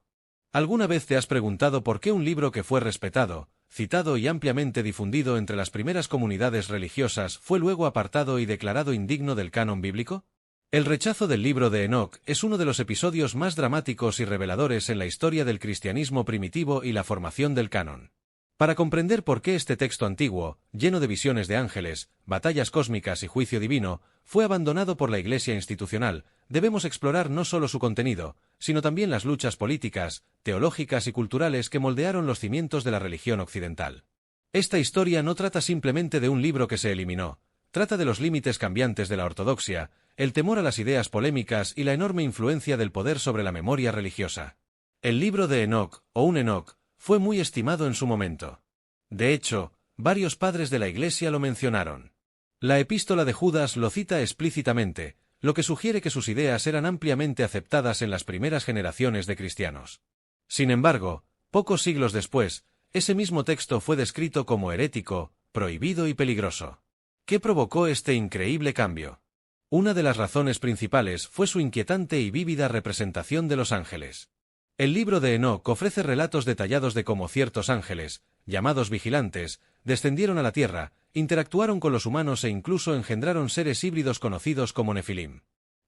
¿Alguna vez te has preguntado por qué un libro que fue respetado, citado y ampliamente difundido entre las primeras comunidades religiosas fue luego apartado y declarado indigno del canon bíblico? El rechazo del libro de Enoc es uno de los episodios más dramáticos y reveladores en la historia del cristianismo primitivo y la formación del canon. Para comprender por qué este texto antiguo, lleno de visiones de ángeles, batallas cósmicas y juicio divino, fue abandonado por la Iglesia institucional, debemos explorar no solo su contenido, sino también las luchas políticas, teológicas y culturales que moldearon los cimientos de la religión occidental. Esta historia no trata simplemente de un libro que se eliminó, trata de los límites cambiantes de la ortodoxia, el temor a las ideas polémicas y la enorme influencia del poder sobre la memoria religiosa. El libro de Enoc, o un Enoc, fue muy estimado en su momento. De hecho, varios padres de la Iglesia lo mencionaron. La epístola de Judas lo cita explícitamente, lo que sugiere que sus ideas eran ampliamente aceptadas en las primeras generaciones de cristianos. Sin embargo, pocos siglos después, ese mismo texto fue descrito como herético, prohibido y peligroso. ¿Qué provocó este increíble cambio? Una de las razones principales fue su inquietante y vívida representación de los ángeles. El libro de Enoc ofrece relatos detallados de cómo ciertos ángeles, llamados vigilantes, descendieron a la tierra, interactuaron con los humanos e incluso engendraron seres híbridos conocidos como Nefilim.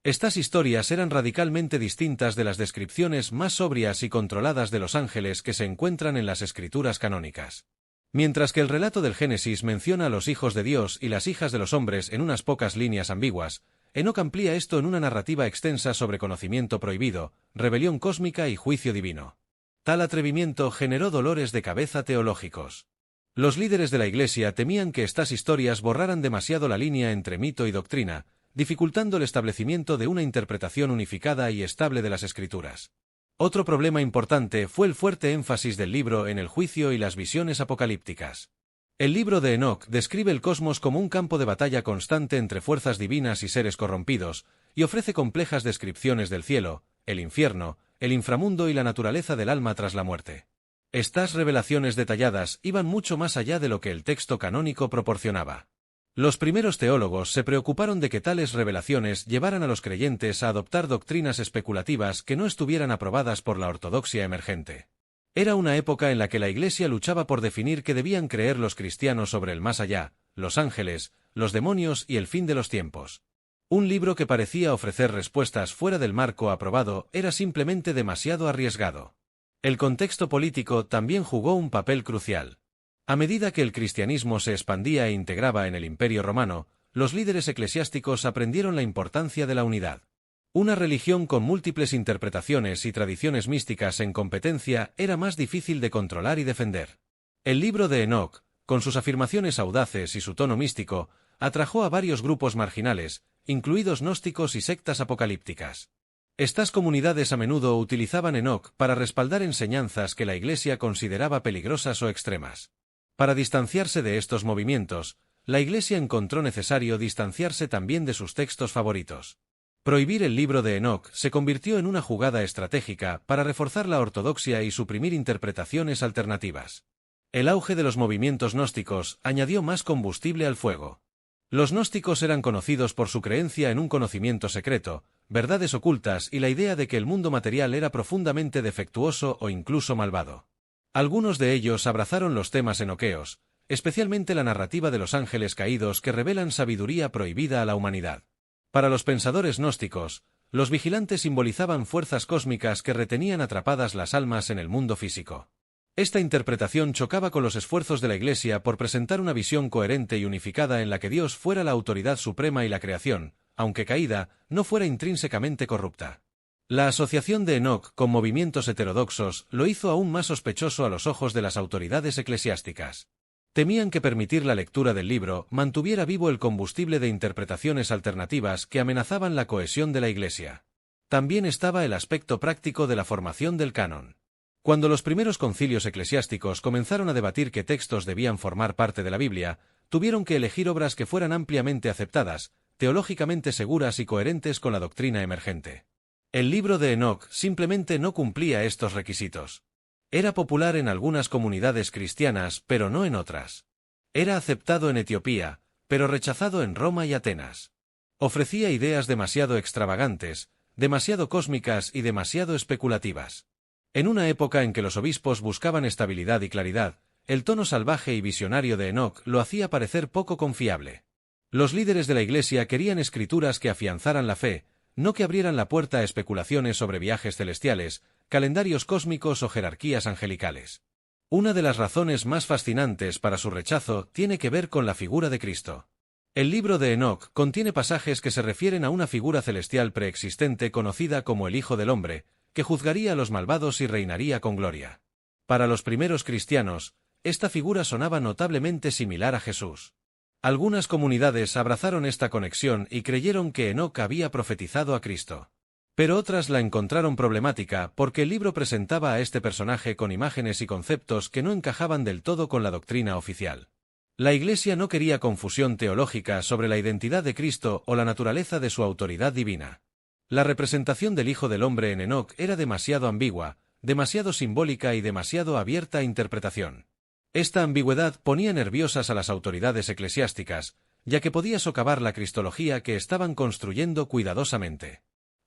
Estas historias eran radicalmente distintas de las descripciones más sobrias y controladas de los ángeles que se encuentran en las escrituras canónicas. Mientras que el relato del Génesis menciona a los hijos de Dios y las hijas de los hombres en unas pocas líneas ambiguas, Enoc amplía esto en una narrativa extensa sobre conocimiento prohibido, rebelión cósmica y juicio divino. Tal atrevimiento generó dolores de cabeza teológicos. Los líderes de la Iglesia temían que estas historias borraran demasiado la línea entre mito y doctrina, dificultando el establecimiento de una interpretación unificada y estable de las Escrituras. Otro problema importante fue el fuerte énfasis del libro en el juicio y las visiones apocalípticas. El libro de Enoc describe el cosmos como un campo de batalla constante entre fuerzas divinas y seres corrompidos, y ofrece complejas descripciones del cielo, el infierno, el inframundo y la naturaleza del alma tras la muerte. Estas revelaciones detalladas iban mucho más allá de lo que el texto canónico proporcionaba. Los primeros teólogos se preocuparon de que tales revelaciones llevaran a los creyentes a adoptar doctrinas especulativas que no estuvieran aprobadas por la ortodoxia emergente. Era una época en la que la Iglesia luchaba por definir qué debían creer los cristianos sobre el más allá, los ángeles, los demonios y el fin de los tiempos. Un libro que parecía ofrecer respuestas fuera del marco aprobado era simplemente demasiado arriesgado. El contexto político también jugó un papel crucial. A medida que el cristianismo se expandía e integraba en el Imperio Romano, los líderes eclesiásticos aprendieron la importancia de la unidad. Una religión con múltiples interpretaciones y tradiciones místicas en competencia era más difícil de controlar y defender. El libro de Enoc, con sus afirmaciones audaces y su tono místico, atrajo a varios grupos marginales, incluidos gnósticos y sectas apocalípticas. Estas comunidades a menudo utilizaban Enoc para respaldar enseñanzas que la Iglesia consideraba peligrosas o extremas. Para distanciarse de estos movimientos, la Iglesia encontró necesario distanciarse también de sus textos favoritos. Prohibir el libro de Enoc se convirtió en una jugada estratégica para reforzar la ortodoxia y suprimir interpretaciones alternativas. El auge de los movimientos gnósticos añadió más combustible al fuego. Los gnósticos eran conocidos por su creencia en un conocimiento secreto, verdades ocultas y la idea de que el mundo material era profundamente defectuoso o incluso malvado. Algunos de ellos abrazaron los temas enoqueos, especialmente la narrativa de los ángeles caídos que revelan sabiduría prohibida a la humanidad. Para los pensadores gnósticos, los vigilantes simbolizaban fuerzas cósmicas que retenían atrapadas las almas en el mundo físico. Esta interpretación chocaba con los esfuerzos de la Iglesia por presentar una visión coherente y unificada en la que Dios fuera la autoridad suprema y la creación, aunque caída, no fuera intrínsecamente corrupta. La asociación de Enoc con movimientos heterodoxos lo hizo aún más sospechoso a los ojos de las autoridades eclesiásticas. Temían que permitir la lectura del libro mantuviera vivo el combustible de interpretaciones alternativas que amenazaban la cohesión de la Iglesia. También estaba el aspecto práctico de la formación del canon. Cuando los primeros concilios eclesiásticos comenzaron a debatir qué textos debían formar parte de la Biblia, tuvieron que elegir obras que fueran ampliamente aceptadas, teológicamente seguras y coherentes con la doctrina emergente. El libro de Enoc simplemente no cumplía estos requisitos. Era popular en algunas comunidades cristianas, pero no en otras. Era aceptado en Etiopía, pero rechazado en Roma y Atenas. Ofrecía ideas demasiado extravagantes, demasiado cósmicas y demasiado especulativas. En una época en que los obispos buscaban estabilidad y claridad, el tono salvaje y visionario de Enoc lo hacía parecer poco confiable. Los líderes de la Iglesia querían escrituras que afianzaran la fe, no que abrieran la puerta a especulaciones sobre viajes celestiales, calendarios cósmicos o jerarquías angelicales. Una de las razones más fascinantes para su rechazo tiene que ver con la figura de Cristo. El libro de Enoc contiene pasajes que se refieren a una figura celestial preexistente conocida como el Hijo del Hombre, que juzgaría a los malvados y reinaría con gloria. Para los primeros cristianos, esta figura sonaba notablemente similar a Jesús. Algunas comunidades abrazaron esta conexión y creyeron que Enoc había profetizado a Cristo. Pero otras la encontraron problemática porque el libro presentaba a este personaje con imágenes y conceptos que no encajaban del todo con la doctrina oficial. La Iglesia no quería confusión teológica sobre la identidad de Cristo o la naturaleza de su autoridad divina. La representación del Hijo del Hombre en Enoc era demasiado ambigua, demasiado simbólica y demasiado abierta a interpretación. Esta ambigüedad ponía nerviosas a las autoridades eclesiásticas, ya que podía socavar la cristología que estaban construyendo cuidadosamente.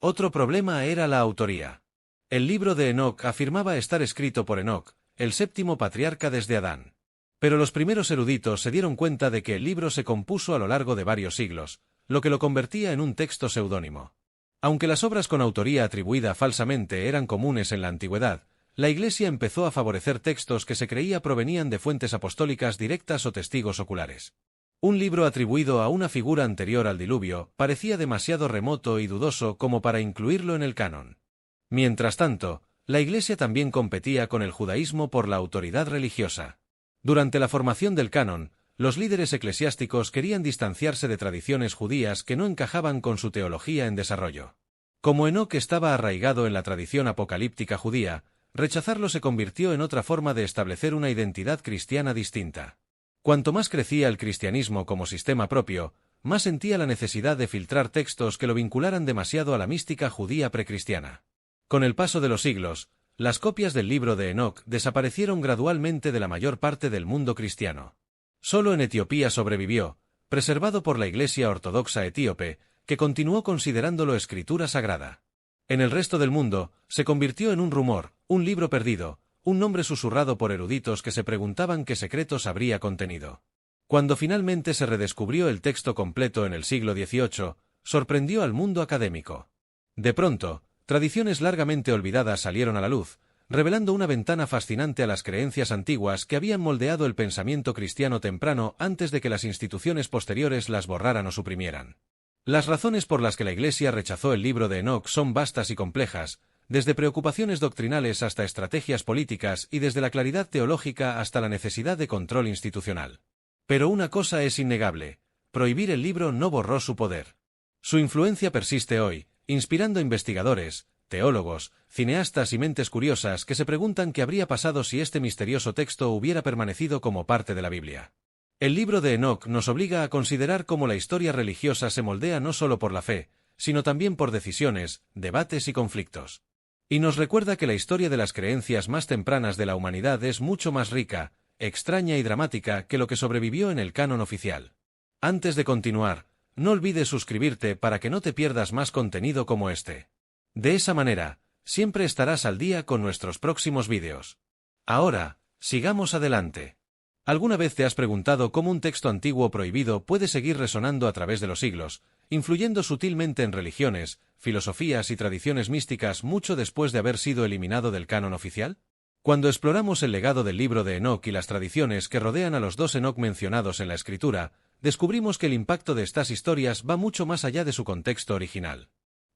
Otro problema era la autoría. El libro de Enoc afirmaba estar escrito por Enoc, el séptimo patriarca desde Adán. Pero los primeros eruditos se dieron cuenta de que el libro se compuso a lo largo de varios siglos, lo que lo convertía en un texto seudónimo. Aunque las obras con autoría atribuida falsamente eran comunes en la antigüedad, la Iglesia empezó a favorecer textos que se creía provenían de fuentes apostólicas directas o testigos oculares. Un libro atribuido a una figura anterior al diluvio parecía demasiado remoto y dudoso como para incluirlo en el canon. Mientras tanto, la Iglesia también competía con el judaísmo por la autoridad religiosa. Durante la formación del canon, los líderes eclesiásticos querían distanciarse de tradiciones judías que no encajaban con su teología en desarrollo. Como Enoc estaba arraigado en la tradición apocalíptica judía, rechazarlo se convirtió en otra forma de establecer una identidad cristiana distinta. Cuanto más crecía el cristianismo como sistema propio, más sentía la necesidad de filtrar textos que lo vincularan demasiado a la mística judía precristiana. Con el paso de los siglos, las copias del libro de Enoc desaparecieron gradualmente de la mayor parte del mundo cristiano. Solo en Etiopía sobrevivió, preservado por la Iglesia Ortodoxa etíope, que continuó considerándolo escritura sagrada. En el resto del mundo, se convirtió en un rumor, un libro perdido, un nombre susurrado por eruditos que se preguntaban qué secretos habría contenido. Cuando finalmente se redescubrió el texto completo en el siglo XVIII, sorprendió al mundo académico. De pronto, tradiciones largamente olvidadas salieron a la luz, revelando una ventana fascinante a las creencias antiguas que habían moldeado el pensamiento cristiano temprano antes de que las instituciones posteriores las borraran o suprimieran. Las razones por las que la Iglesia rechazó el libro de Enoc son vastas y complejas, desde preocupaciones doctrinales hasta estrategias políticas y desde la claridad teológica hasta la necesidad de control institucional. Pero una cosa es innegable: prohibir el libro no borró su poder. Su influencia persiste hoy, inspirando investigadores, teólogos, cineastas y mentes curiosas que se preguntan qué habría pasado si este misterioso texto hubiera permanecido como parte de la Biblia. El libro de Enoc nos obliga a considerar cómo la historia religiosa se moldea no solo por la fe, sino también por decisiones, debates y conflictos. Y nos recuerda que la historia de las creencias más tempranas de la humanidad es mucho más rica, extraña y dramática que lo que sobrevivió en el canon oficial. Antes de continuar, no olvides suscribirte para que no te pierdas más contenido como este. De esa manera, siempre estarás al día con nuestros próximos vídeos. Ahora, sigamos adelante. ¿Alguna vez te has preguntado cómo un texto antiguo prohibido puede seguir resonando a través de los siglos, influyendo sutilmente en religiones, filosofías y tradiciones místicas mucho después de haber sido eliminado del canon oficial? Cuando exploramos el legado del libro de Enoc y las tradiciones que rodean a los dos Enoc mencionados en la Escritura, descubrimos que el impacto de estas historias va mucho más allá de su contexto original.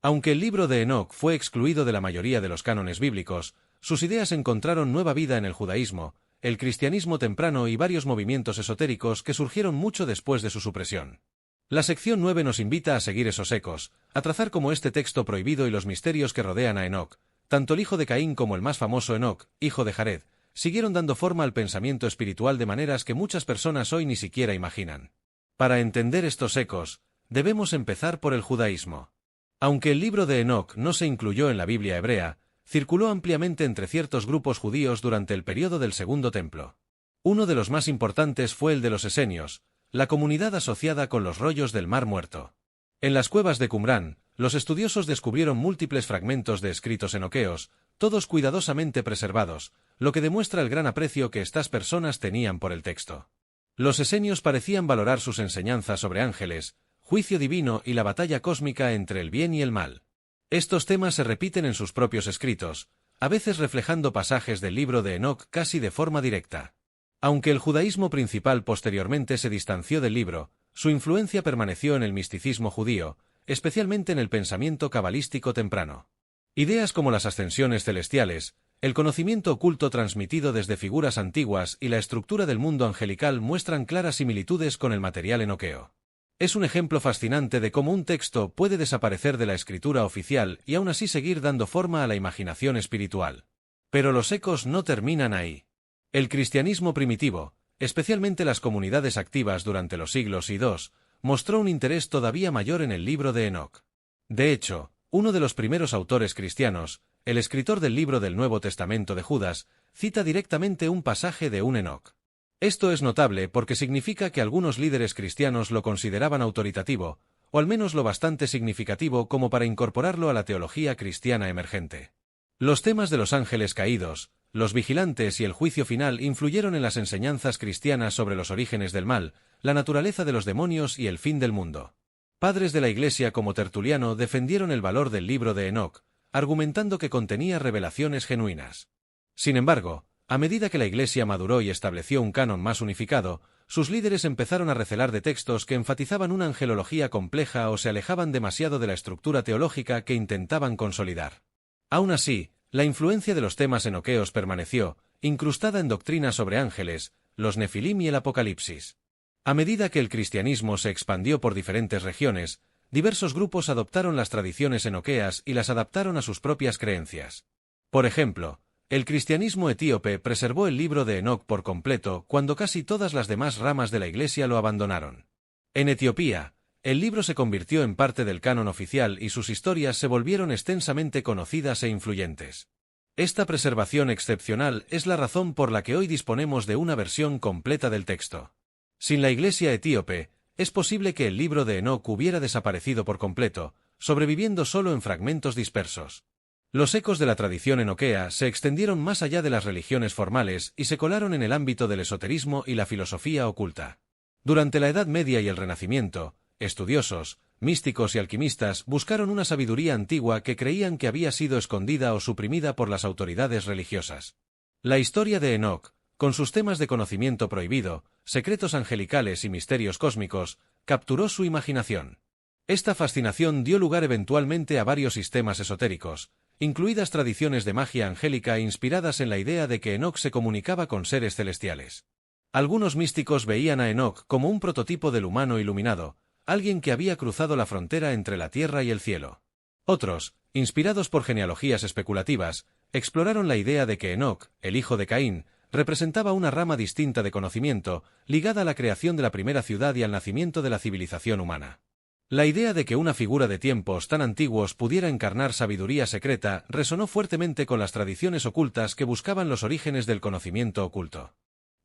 Aunque el libro de Enoc fue excluido de la mayoría de los cánones bíblicos, sus ideas encontraron nueva vida en el judaísmo, el cristianismo temprano y varios movimientos esotéricos que surgieron mucho después de su supresión. La sección 9 nos invita a seguir esos ecos, a trazar como este texto prohibido y los misterios que rodean a Enoc, tanto el hijo de Caín como el más famoso Enoc, hijo de Jared, siguieron dando forma al pensamiento espiritual de maneras que muchas personas hoy ni siquiera imaginan. Para entender estos ecos, debemos empezar por el judaísmo. Aunque el libro de Enoc no se incluyó en la Biblia hebrea, circuló ampliamente entre ciertos grupos judíos durante el período del Segundo Templo. Uno de los más importantes fue el de los esenios, la comunidad asociada con los rollos del Mar Muerto. En las cuevas de Qumrán, los estudiosos descubrieron múltiples fragmentos de escritos enoqueos, todos cuidadosamente preservados, lo que demuestra el gran aprecio que estas personas tenían por el texto. Los esenios parecían valorar sus enseñanzas sobre ángeles, juicio divino y la batalla cósmica entre el bien y el mal. Estos temas se repiten en sus propios escritos, a veces reflejando pasajes del libro de Enoc casi de forma directa. Aunque el judaísmo principal posteriormente se distanció del libro, su influencia permaneció en el misticismo judío, especialmente en el pensamiento cabalístico temprano. Ideas como las ascensiones celestiales, el conocimiento oculto transmitido desde figuras antiguas y la estructura del mundo angelical muestran claras similitudes con el material enoqueo. Es un ejemplo fascinante de cómo un texto puede desaparecer de la escritura oficial y aún así seguir dando forma a la imaginación espiritual. Pero los ecos no terminan ahí. El cristianismo primitivo, especialmente las comunidades activas durante los siglos I y II, mostró un interés todavía mayor en el libro de Enoc. De hecho, uno de los primeros autores cristianos, el escritor del libro del Nuevo Testamento de Judas, cita directamente un pasaje de un Enoc. Esto es notable porque significa que algunos líderes cristianos lo consideraban autoritativo, o al menos lo bastante significativo como para incorporarlo a la teología cristiana emergente. Los temas de los ángeles caídos, los vigilantes y el juicio final influyeron en las enseñanzas cristianas sobre los orígenes del mal, la naturaleza de los demonios y el fin del mundo. Padres de la Iglesia como Tertuliano defendieron el valor del libro de Enoc, argumentando que contenía revelaciones genuinas. Sin embargo, a medida que la Iglesia maduró y estableció un canon más unificado, sus líderes empezaron a recelar de textos que enfatizaban una angelología compleja o se alejaban demasiado de la estructura teológica que intentaban consolidar. Aún así, la influencia de los temas enoqueos permaneció, incrustada en doctrinas sobre ángeles, los nefilim y el apocalipsis. A medida que el cristianismo se expandió por diferentes regiones, diversos grupos adoptaron las tradiciones enoqueas y las adaptaron a sus propias creencias. Por ejemplo, el cristianismo etíope preservó el libro de Enoc por completo cuando casi todas las demás ramas de la Iglesia lo abandonaron. En Etiopía, el libro se convirtió en parte del canon oficial y sus historias se volvieron extensamente conocidas e influyentes. Esta preservación excepcional es la razón por la que hoy disponemos de una versión completa del texto. Sin la Iglesia etíope, es posible que el libro de Enoc hubiera desaparecido por completo, sobreviviendo solo en fragmentos dispersos. Los ecos de la tradición enoquea se extendieron más allá de las religiones formales y se colaron en el ámbito del esoterismo y la filosofía oculta. Durante la Edad Media y el Renacimiento, estudiosos, místicos y alquimistas buscaron una sabiduría antigua que creían que había sido escondida o suprimida por las autoridades religiosas. La historia de Enoc, con sus temas de conocimiento prohibido, secretos angelicales y misterios cósmicos, capturó su imaginación. Esta fascinación dio lugar eventualmente a varios sistemas esotéricos, incluidas tradiciones de magia angélica inspiradas en la idea de que Enoc se comunicaba con seres celestiales. Algunos místicos veían a Enoc como un prototipo del humano iluminado, alguien que había cruzado la frontera entre la tierra y el cielo. Otros, inspirados por genealogías especulativas, exploraron la idea de que Enoc, el hijo de Caín, representaba una rama distinta de conocimiento, ligada a la creación de la primera ciudad y al nacimiento de la civilización humana. La idea de que una figura de tiempos tan antiguos pudiera encarnar sabiduría secreta resonó fuertemente con las tradiciones ocultas que buscaban los orígenes del conocimiento oculto.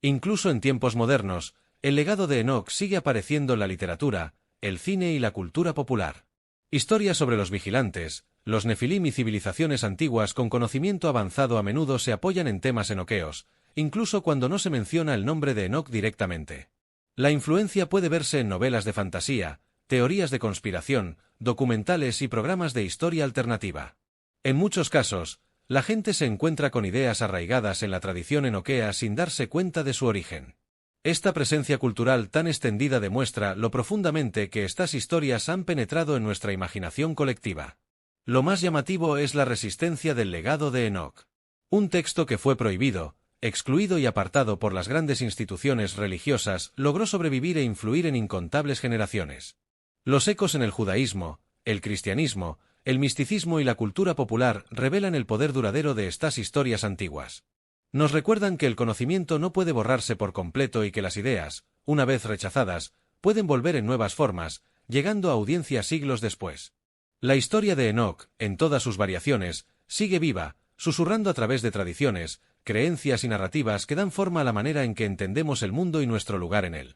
Incluso en tiempos modernos, el legado de Enoc sigue apareciendo en la literatura, el cine y la cultura popular. Historias sobre los vigilantes, los nefilim y civilizaciones antiguas con conocimiento avanzado a menudo se apoyan en temas enoqueos, incluso cuando no se menciona el nombre de Enoc directamente. La influencia puede verse en novelas de fantasía, teorías de conspiración, documentales y programas de historia alternativa. En muchos casos, la gente se encuentra con ideas arraigadas en la tradición enoquea sin darse cuenta de su origen. Esta presencia cultural tan extendida demuestra lo profundamente que estas historias han penetrado en nuestra imaginación colectiva. Lo más llamativo es la resistencia del legado de Enoc. Un texto que fue prohibido, excluido y apartado por las grandes instituciones religiosas, logró sobrevivir e influir en incontables generaciones. Los ecos en el judaísmo, el cristianismo, el misticismo y la cultura popular revelan el poder duradero de estas historias antiguas. Nos recuerdan que el conocimiento no puede borrarse por completo y que las ideas, una vez rechazadas, pueden volver en nuevas formas, llegando a audiencias siglos después. La historia de Enoc, en todas sus variaciones, sigue viva, susurrando a través de tradiciones, creencias y narrativas que dan forma a la manera en que entendemos el mundo y nuestro lugar en él.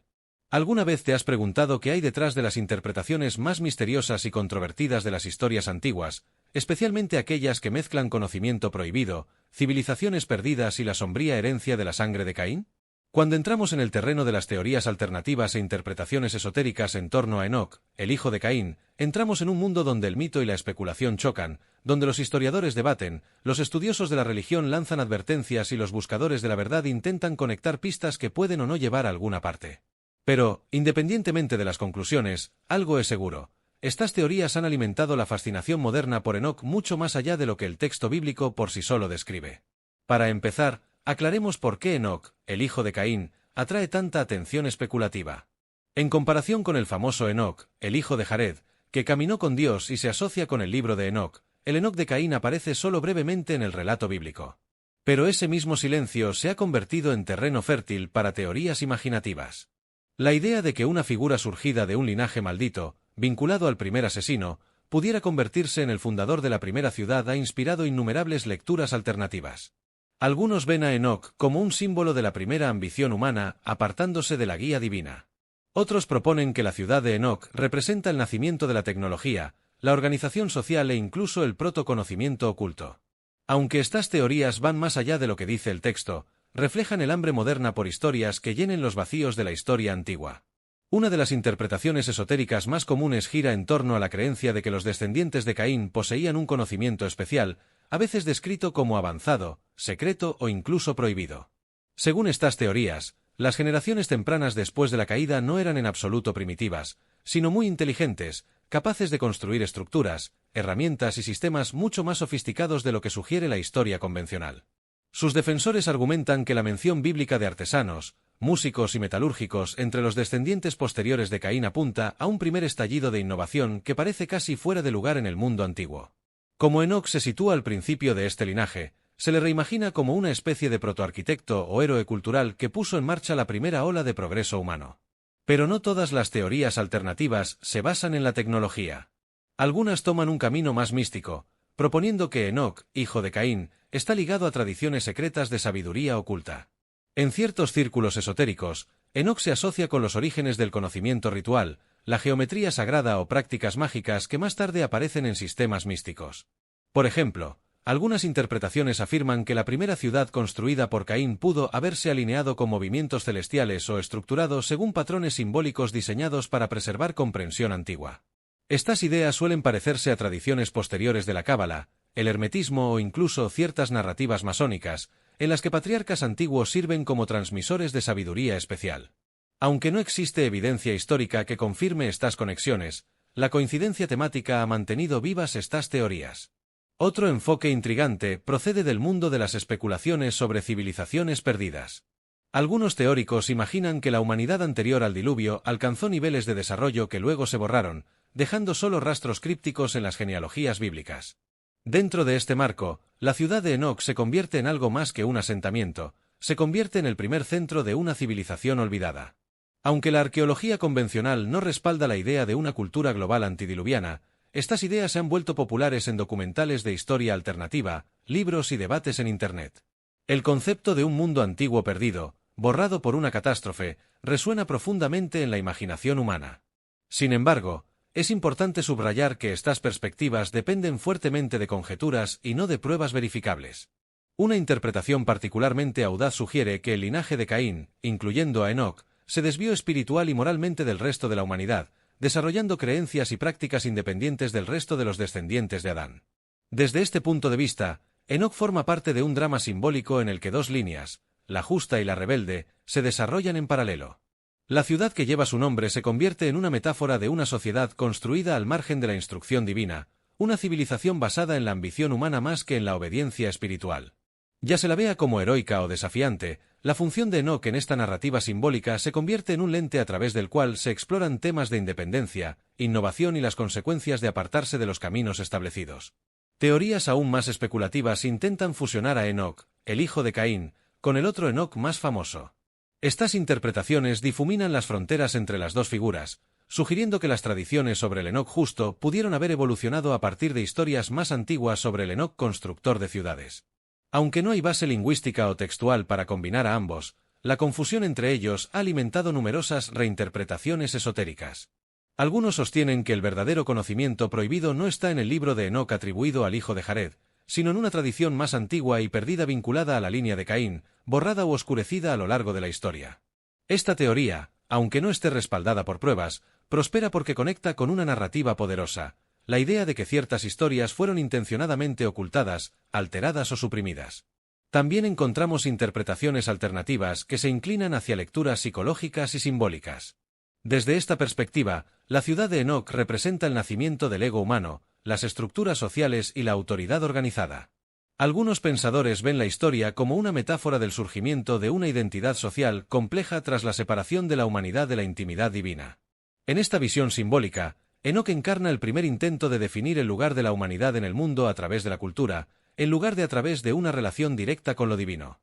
¿Alguna vez te has preguntado qué hay detrás de las interpretaciones más misteriosas y controvertidas de las historias antiguas, especialmente aquellas que mezclan conocimiento prohibido, civilizaciones perdidas y la sombría herencia de la sangre de Caín? Cuando entramos en el terreno de las teorías alternativas e interpretaciones esotéricas en torno a Enoc, el hijo de Caín, entramos en un mundo donde el mito y la especulación chocan, donde los historiadores debaten, los estudiosos de la religión lanzan advertencias y los buscadores de la verdad intentan conectar pistas que pueden o no llevar a alguna parte. Pero, independientemente de las conclusiones, algo es seguro. Estas teorías han alimentado la fascinación moderna por Enoc mucho más allá de lo que el texto bíblico por sí solo describe. Para empezar, aclaremos por qué Enoc, el hijo de Caín, atrae tanta atención especulativa. En comparación con el famoso Enoc, el hijo de Jared, que caminó con Dios y se asocia con el libro de Enoc, el Enoc de Caín aparece solo brevemente en el relato bíblico. Pero ese mismo silencio se ha convertido en terreno fértil para teorías imaginativas. La idea de que una figura surgida de un linaje maldito, vinculado al primer asesino, pudiera convertirse en el fundador de la primera ciudad ha inspirado innumerables lecturas alternativas. Algunos ven a Enoc como un símbolo de la primera ambición humana, apartándose de la guía divina. Otros proponen que la ciudad de Enoc representa el nacimiento de la tecnología, la organización social e incluso el protoconocimiento oculto. Aunque estas teorías van más allá de lo que dice el texto, reflejan el hambre moderna por historias que llenen los vacíos de la historia antigua. Una de las interpretaciones esotéricas más comunes gira en torno a la creencia de que los descendientes de Caín poseían un conocimiento especial, a veces descrito como avanzado, secreto o incluso prohibido. Según estas teorías, las generaciones tempranas después de la caída no eran en absoluto primitivas, sino muy inteligentes, capaces de construir estructuras, herramientas y sistemas mucho más sofisticados de lo que sugiere la historia convencional. Sus defensores argumentan que la mención bíblica de artesanos, músicos y metalúrgicos entre los descendientes posteriores de Caín apunta a un primer estallido de innovación que parece casi fuera de lugar en el mundo antiguo. Como Enoc se sitúa al principio de este linaje, se le reimagina como una especie de protoarquitecto o héroe cultural que puso en marcha la primera ola de progreso humano. Pero no todas las teorías alternativas se basan en la tecnología. Algunas toman un camino más místico, proponiendo que Enoc, hijo de Caín, está ligado a tradiciones secretas de sabiduría oculta. En ciertos círculos esotéricos, Enoc se asocia con los orígenes del conocimiento ritual, la geometría sagrada o prácticas mágicas que más tarde aparecen en sistemas místicos. Por ejemplo, algunas interpretaciones afirman que la primera ciudad construida por Caín pudo haberse alineado con movimientos celestiales o estructurado según patrones simbólicos diseñados para preservar comprensión antigua. Estas ideas suelen parecerse a tradiciones posteriores de la Cábala, el hermetismo o incluso ciertas narrativas masónicas, en las que patriarcas antiguos sirven como transmisores de sabiduría especial. Aunque no existe evidencia histórica que confirme estas conexiones, la coincidencia temática ha mantenido vivas estas teorías. Otro enfoque intrigante procede del mundo de las especulaciones sobre civilizaciones perdidas. Algunos teóricos imaginan que la humanidad anterior al diluvio alcanzó niveles de desarrollo que luego se borraron, dejando solo rastros crípticos en las genealogías bíblicas. Dentro de este marco, la ciudad de Enoc se convierte en algo más que un asentamiento, se convierte en el primer centro de una civilización olvidada. Aunque la arqueología convencional no respalda la idea de una cultura global antidiluviana, estas ideas se han vuelto populares en documentales de historia alternativa, libros y debates en Internet. El concepto de un mundo antiguo perdido, borrado por una catástrofe, resuena profundamente en la imaginación humana. Sin embargo, es importante subrayar que estas perspectivas dependen fuertemente de conjeturas y no de pruebas verificables. Una interpretación particularmente audaz sugiere que el linaje de Caín, incluyendo a Enoc, se desvió espiritual y moralmente del resto de la humanidad, desarrollando creencias y prácticas independientes del resto de los descendientes de Adán. Desde este punto de vista, Enoc forma parte de un drama simbólico en el que dos líneas, la justa y la rebelde, se desarrollan en paralelo. La ciudad que lleva su nombre se convierte en una metáfora de una sociedad construida al margen de la instrucción divina, una civilización basada en la ambición humana más que en la obediencia espiritual. Ya se la vea como heroica o desafiante, la función de Enoc en esta narrativa simbólica se convierte en un lente a través del cual se exploran temas de independencia, innovación y las consecuencias de apartarse de los caminos establecidos. Teorías aún más especulativas intentan fusionar a Enoc, el hijo de Caín, con el otro Enoc más famoso. Estas interpretaciones difuminan las fronteras entre las dos figuras, sugiriendo que las tradiciones sobre el Enoc justo pudieron haber evolucionado a partir de historias más antiguas sobre el Enoc constructor de ciudades. Aunque no hay base lingüística o textual para combinar a ambos, la confusión entre ellos ha alimentado numerosas reinterpretaciones esotéricas. Algunos sostienen que el verdadero conocimiento prohibido no está en el libro de Enoc atribuido al hijo de Jared, sino en una tradición más antigua y perdida vinculada a la línea de Caín, borrada u oscurecida a lo largo de la historia. Esta teoría, aunque no esté respaldada por pruebas, prospera porque conecta con una narrativa poderosa, la idea de que ciertas historias fueron intencionadamente ocultadas, alteradas o suprimidas. También encontramos interpretaciones alternativas que se inclinan hacia lecturas psicológicas y simbólicas. Desde esta perspectiva, la ciudad de Enoc representa el nacimiento del ego humano, las estructuras sociales y la autoridad organizada. Algunos pensadores ven la historia como una metáfora del surgimiento de una identidad social compleja tras la separación de la humanidad de la intimidad divina. En esta visión simbólica, Enoc encarna el primer intento de definir el lugar de la humanidad en el mundo a través de la cultura, en lugar de a través de una relación directa con lo divino.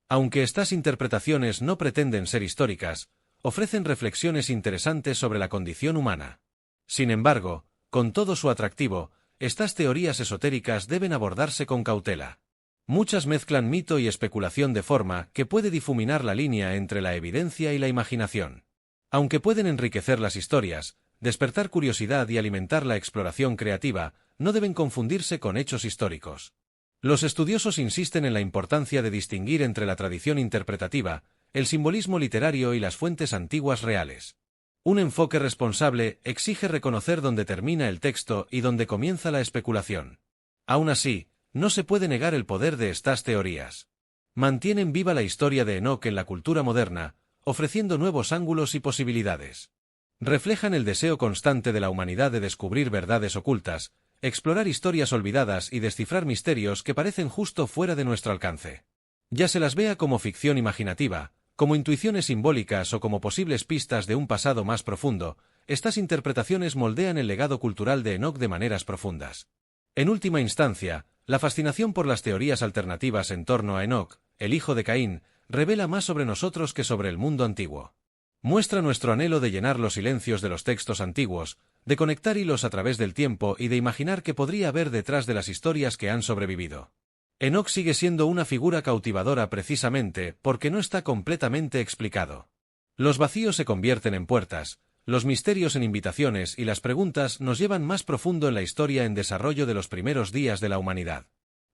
Aunque estas interpretaciones no pretenden ser históricas, ofrecen reflexiones interesantes sobre la condición humana. Sin embargo, con todo su atractivo, estas teorías esotéricas deben abordarse con cautela. Muchas mezclan mito y especulación de forma que puede difuminar la línea entre la evidencia y la imaginación. Aunque pueden enriquecer las historias, despertar curiosidad y alimentar la exploración creativa, no deben confundirse con hechos históricos. Los estudiosos insisten en la importancia de distinguir entre la tradición interpretativa, el simbolismo literario y las fuentes antiguas reales. Un enfoque responsable exige reconocer dónde termina el texto y dónde comienza la especulación. Aún así, no se puede negar el poder de estas teorías. Mantienen viva la historia de Enoc en la cultura moderna, ofreciendo nuevos ángulos y posibilidades. Reflejan el deseo constante de la humanidad de descubrir verdades ocultas, explorar historias olvidadas y descifrar misterios que parecen justo fuera de nuestro alcance. Ya se las vea como ficción imaginativa, como intuiciones simbólicas o como posibles pistas de un pasado más profundo, estas interpretaciones moldean el legado cultural de Enoc de maneras profundas. En última instancia, la fascinación por las teorías alternativas en torno a Enoc, el hijo de Caín, revela más sobre nosotros que sobre el mundo antiguo. Muestra nuestro anhelo de llenar los silencios de los textos antiguos, de conectar hilos a través del tiempo y de imaginar qué podría haber detrás de las historias que han sobrevivido. Enoc sigue siendo una figura cautivadora precisamente porque no está completamente explicado. Los vacíos se convierten en puertas, los misterios en invitaciones y las preguntas nos llevan más profundo en la historia en desarrollo de los primeros días de la humanidad.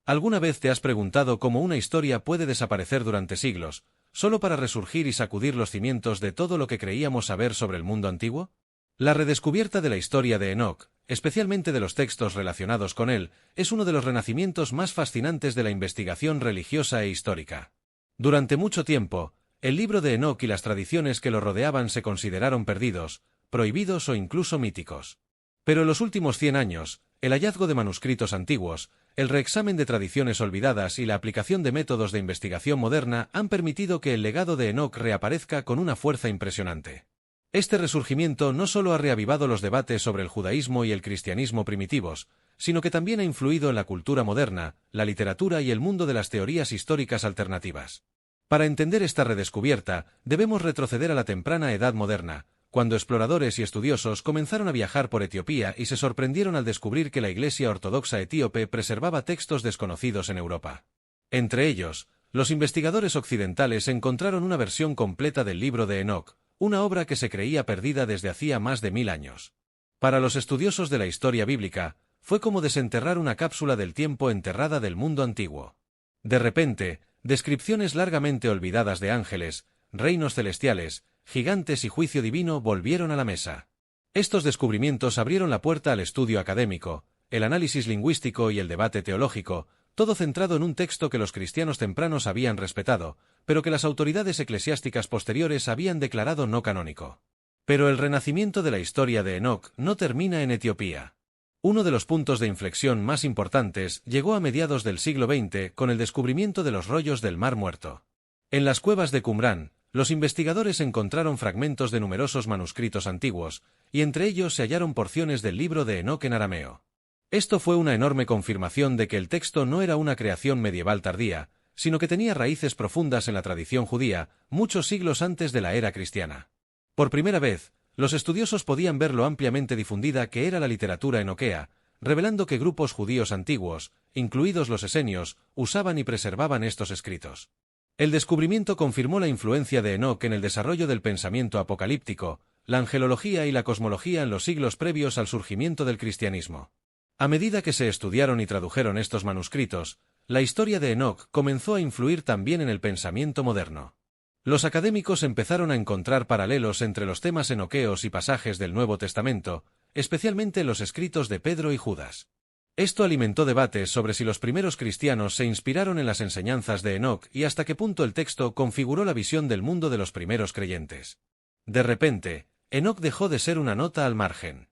¿Alguna vez te has preguntado cómo una historia puede desaparecer durante siglos, solo para resurgir y sacudir los cimientos de todo lo que creíamos saber sobre el mundo antiguo? La redescubierta de la historia de Enoc, especialmente de los textos relacionados con él, es uno de los renacimientos más fascinantes de la investigación religiosa e histórica. Durante mucho tiempo, el libro de Enoc y las tradiciones que lo rodeaban se consideraron perdidos, prohibidos o incluso míticos. Pero en los últimos 100 años, el hallazgo de manuscritos antiguos, el reexamen de tradiciones olvidadas y la aplicación de métodos de investigación moderna han permitido que el legado de Enoc reaparezca con una fuerza impresionante. Este resurgimiento no solo ha reavivado los debates sobre el judaísmo y el cristianismo primitivos, sino que también ha influido en la cultura moderna, la literatura y el mundo de las teorías históricas alternativas. Para entender esta redescubierta, debemos retroceder a la temprana Edad Moderna, cuando exploradores y estudiosos comenzaron a viajar por Etiopía y se sorprendieron al descubrir que la Iglesia Ortodoxa etíope preservaba textos desconocidos en Europa. Entre ellos, los investigadores occidentales encontraron una versión completa del libro de Enoc, una obra que se creía perdida desde hacía más de 1000 años. Para los estudiosos de la historia bíblica, fue como desenterrar una cápsula del tiempo enterrada del mundo antiguo. De repente, descripciones largamente olvidadas de ángeles, reinos celestiales, gigantes y juicio divino volvieron a la mesa. Estos descubrimientos abrieron la puerta al estudio académico, el análisis lingüístico y el debate teológico, todo centrado en un texto que los cristianos tempranos habían respetado, pero que las autoridades eclesiásticas posteriores habían declarado no canónico. Pero el renacimiento de la historia de Enoc no termina en Etiopía. Uno de los puntos de inflexión más importantes llegó a mediados del siglo XX con el descubrimiento de los rollos del Mar Muerto. En las cuevas de Qumrán, los investigadores encontraron fragmentos de numerosos manuscritos antiguos, y entre ellos se hallaron porciones del libro de Enoc en arameo. Esto fue una enorme confirmación de que el texto no era una creación medieval tardía, sino que tenía raíces profundas en la tradición judía, muchos siglos antes de la era cristiana. Por primera vez, los estudiosos podían ver lo ampliamente difundida que era la literatura enoquea, revelando que grupos judíos antiguos, incluidos los esenios, usaban y preservaban estos escritos. El descubrimiento confirmó la influencia de Enoc en el desarrollo del pensamiento apocalíptico, la angelología y la cosmología en los siglos previos al surgimiento del cristianismo. A medida que se estudiaron y tradujeron estos manuscritos, la historia de Enoc comenzó a influir también en el pensamiento moderno. Los académicos empezaron a encontrar paralelos entre los temas enoqueos y pasajes del Nuevo Testamento, especialmente los escritos de Pedro y Judas. Esto alimentó debates sobre si los primeros cristianos se inspiraron en las enseñanzas de Enoc y hasta qué punto el texto configuró la visión del mundo de los primeros creyentes. De repente, Enoc dejó de ser una nota al margen.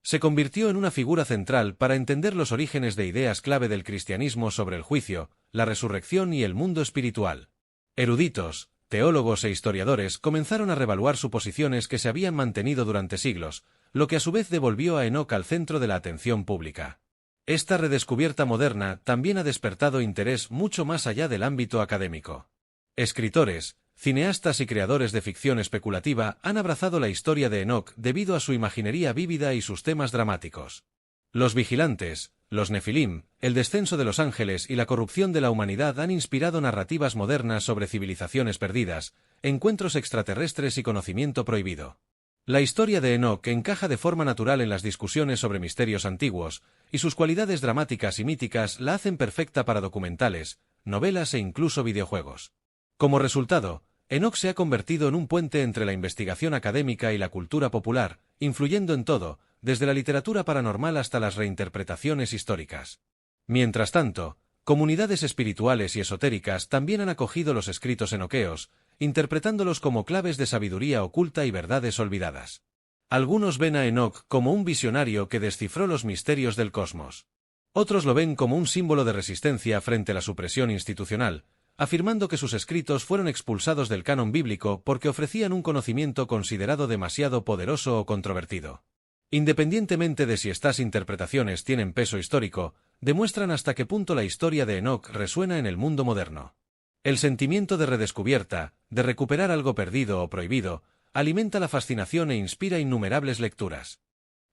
Se convirtió en una figura central para entender los orígenes de ideas clave del cristianismo sobre el juicio, la resurrección y el mundo espiritual. Eruditos, teólogos e historiadores comenzaron a revaluar suposiciones que se habían mantenido durante siglos, lo que a su vez devolvió a Enoc al centro de la atención pública. Esta redescubierta moderna también ha despertado interés mucho más allá del ámbito académico. Escritores, cineastas y creadores de ficción especulativa han abrazado la historia de Enoc debido a su imaginería vívida y sus temas dramáticos. Los vigilantes, los nefilim, el descenso de los ángeles y la corrupción de la humanidad han inspirado narrativas modernas sobre civilizaciones perdidas, encuentros extraterrestres y conocimiento prohibido. La historia de Enoc encaja de forma natural en las discusiones sobre misterios antiguos, y sus cualidades dramáticas y míticas la hacen perfecta para documentales, novelas e incluso videojuegos. Como resultado, Enoc se ha convertido en un puente entre la investigación académica y la cultura popular, influyendo en todo, desde la literatura paranormal hasta las reinterpretaciones históricas. Mientras tanto, comunidades espirituales y esotéricas también han acogido los escritos enoqueos, interpretándolos como claves de sabiduría oculta y verdades olvidadas. Algunos ven a Enoc como un visionario que descifró los misterios del cosmos. Otros lo ven como un símbolo de resistencia frente a la supresión institucional, afirmando que sus escritos fueron expulsados del canon bíblico porque ofrecían un conocimiento considerado demasiado poderoso o controvertido. Independientemente de si estas interpretaciones tienen peso histórico, demuestran hasta qué punto la historia de Enoc resuena en el mundo moderno. El sentimiento de redescubierta, de recuperar algo perdido o prohibido, alimenta la fascinación e inspira innumerables lecturas.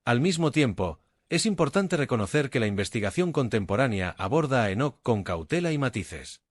Al mismo tiempo, es importante reconocer que la investigación contemporánea aborda a Enoc con cautela y matices.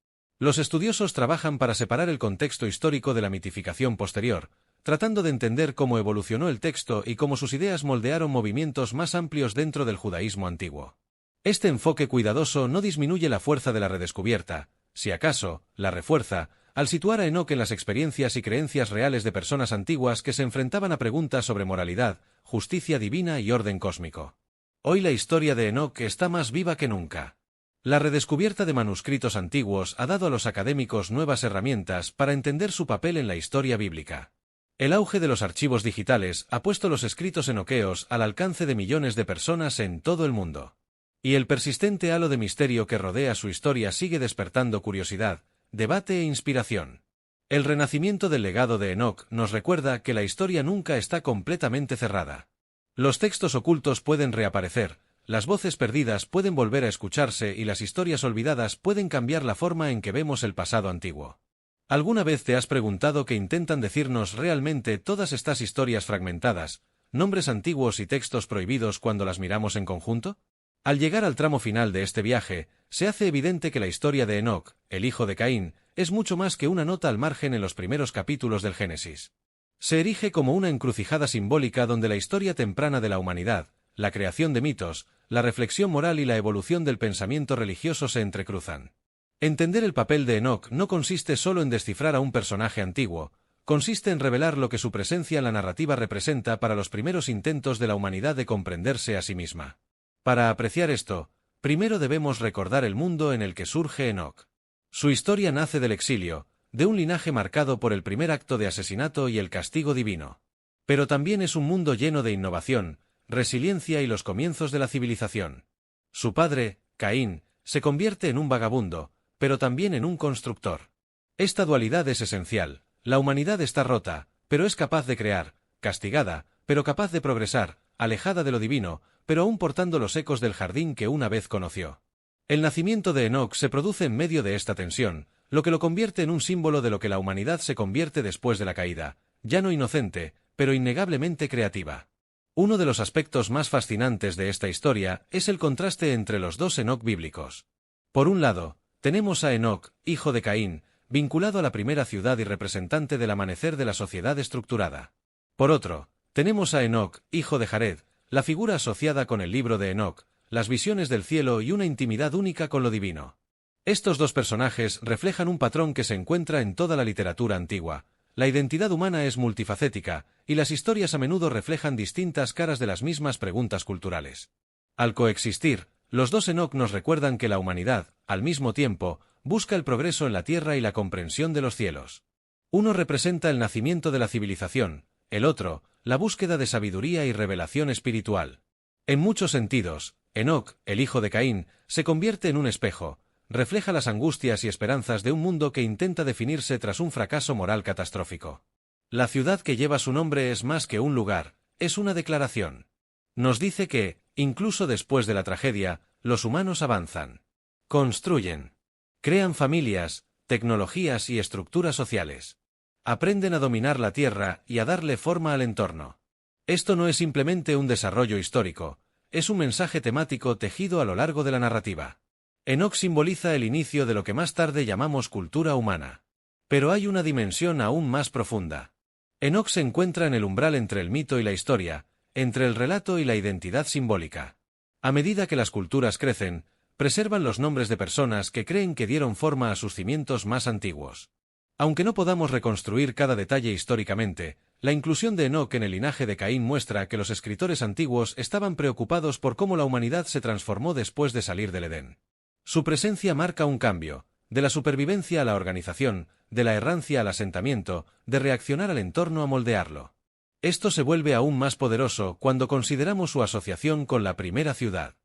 Los estudiosos trabajan para separar el contexto histórico de la mitificación posterior, tratando de entender cómo evolucionó el texto y cómo sus ideas moldearon movimientos más amplios dentro del judaísmo antiguo. Este enfoque cuidadoso no disminuye la fuerza de la redescubierta, si acaso, la refuerza, al situar a Enoc en las experiencias y creencias reales de personas antiguas que se enfrentaban a preguntas sobre moralidad, justicia divina y orden cósmico. Hoy la historia de Enoc está más viva que nunca. La redescubierta de manuscritos antiguos ha dado a los académicos nuevas herramientas para entender su papel en la historia bíblica. El auge de los archivos digitales ha puesto los escritos enoqueos al alcance de millones de personas en todo el mundo. Y el persistente halo de misterio que rodea su historia sigue despertando curiosidad, debate e inspiración. El renacimiento del legado de Enoc nos recuerda que la historia nunca está completamente cerrada. Los textos ocultos pueden reaparecer, las voces perdidas pueden volver a escucharse y las historias olvidadas pueden cambiar la forma en que vemos el pasado antiguo. ¿Alguna vez te has preguntado qué intentan decirnos realmente todas estas historias fragmentadas, nombres antiguos y textos prohibidos cuando las miramos en conjunto? Al llegar al tramo final de este viaje, se hace evidente que la historia de Enoc, el hijo de Caín, es mucho más que una nota al margen en los primeros capítulos del Génesis. Se erige como una encrucijada simbólica donde la historia temprana de la humanidad, la creación de mitos, la reflexión moral y la evolución del pensamiento religioso se entrecruzan. Entender el papel de Enoc no consiste solo en descifrar a un personaje antiguo, consiste en revelar lo que su presencia en la narrativa representa para los primeros intentos de la humanidad de comprenderse a sí misma. Para apreciar esto, primero debemos recordar el mundo en el que surge Enoc. Su historia nace del exilio, de un linaje marcado por el primer acto de asesinato y el castigo divino. Pero también es un mundo lleno de innovación, resiliencia y los comienzos de la civilización. Su padre, Caín, se convierte en un vagabundo, pero también en un constructor. Esta dualidad es esencial. La humanidad está rota, pero es capaz de crear, castigada, pero capaz de progresar, alejada de lo divino, pero aún portando los ecos del jardín que una vez conoció. El nacimiento de Enoc se produce en medio de esta tensión, lo que lo convierte en un símbolo de lo que la humanidad se convierte después de la caída, ya no inocente, pero innegablemente creativa. Uno de los aspectos más fascinantes de esta historia es el contraste entre los dos Enoc bíblicos. Por un lado, tenemos a Enoc, hijo de Caín, vinculado a la primera ciudad y representante del amanecer de la sociedad estructurada. Por otro, tenemos a Enoc, hijo de Jared, la figura asociada con el libro de Enoc, las visiones del cielo y una intimidad única con lo divino. Estos dos personajes reflejan un patrón que se encuentra en toda la literatura antigua. La identidad humana es multifacética, y las historias a menudo reflejan distintas caras de las mismas preguntas culturales. Al coexistir, los dos Enoc nos recuerdan que la humanidad, al mismo tiempo, busca el progreso en la tierra y la comprensión de los cielos. Uno representa el nacimiento de la civilización, el otro, la búsqueda de sabiduría y revelación espiritual. En muchos sentidos, Enoc, el hijo de Caín, se convierte en un espejo, refleja las angustias y esperanzas de un mundo que intenta definirse tras un fracaso moral catastrófico. La ciudad que lleva su nombre es más que un lugar, es una declaración. Nos dice que, incluso después de la tragedia, los humanos avanzan. Construyen. Crean familias, tecnologías y estructuras sociales. Aprenden a dominar la tierra y a darle forma al entorno. Esto no es simplemente un desarrollo histórico, es un mensaje temático tejido a lo largo de la narrativa. Enoc simboliza el inicio de lo que más tarde llamamos cultura humana. Pero hay una dimensión aún más profunda. Enoc se encuentra en el umbral entre el mito y la historia, entre el relato y la identidad simbólica. A medida que las culturas crecen, preservan los nombres de personas que creen que dieron forma a sus cimientos más antiguos. Aunque no podamos reconstruir cada detalle históricamente, la inclusión de Enoc en el linaje de Caín muestra que los escritores antiguos estaban preocupados por cómo la humanidad se transformó después de salir del Edén. Su presencia marca un cambio, de la supervivencia a la organización, de la errancia al asentamiento, de reaccionar al entorno a moldearlo. Esto se vuelve aún más poderoso cuando consideramos su asociación con la primera ciudad.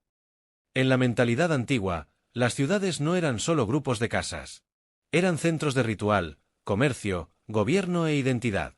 En la mentalidad antigua, las ciudades no eran solo grupos de casas. Eran centros de ritual, comercio, gobierno e identidad.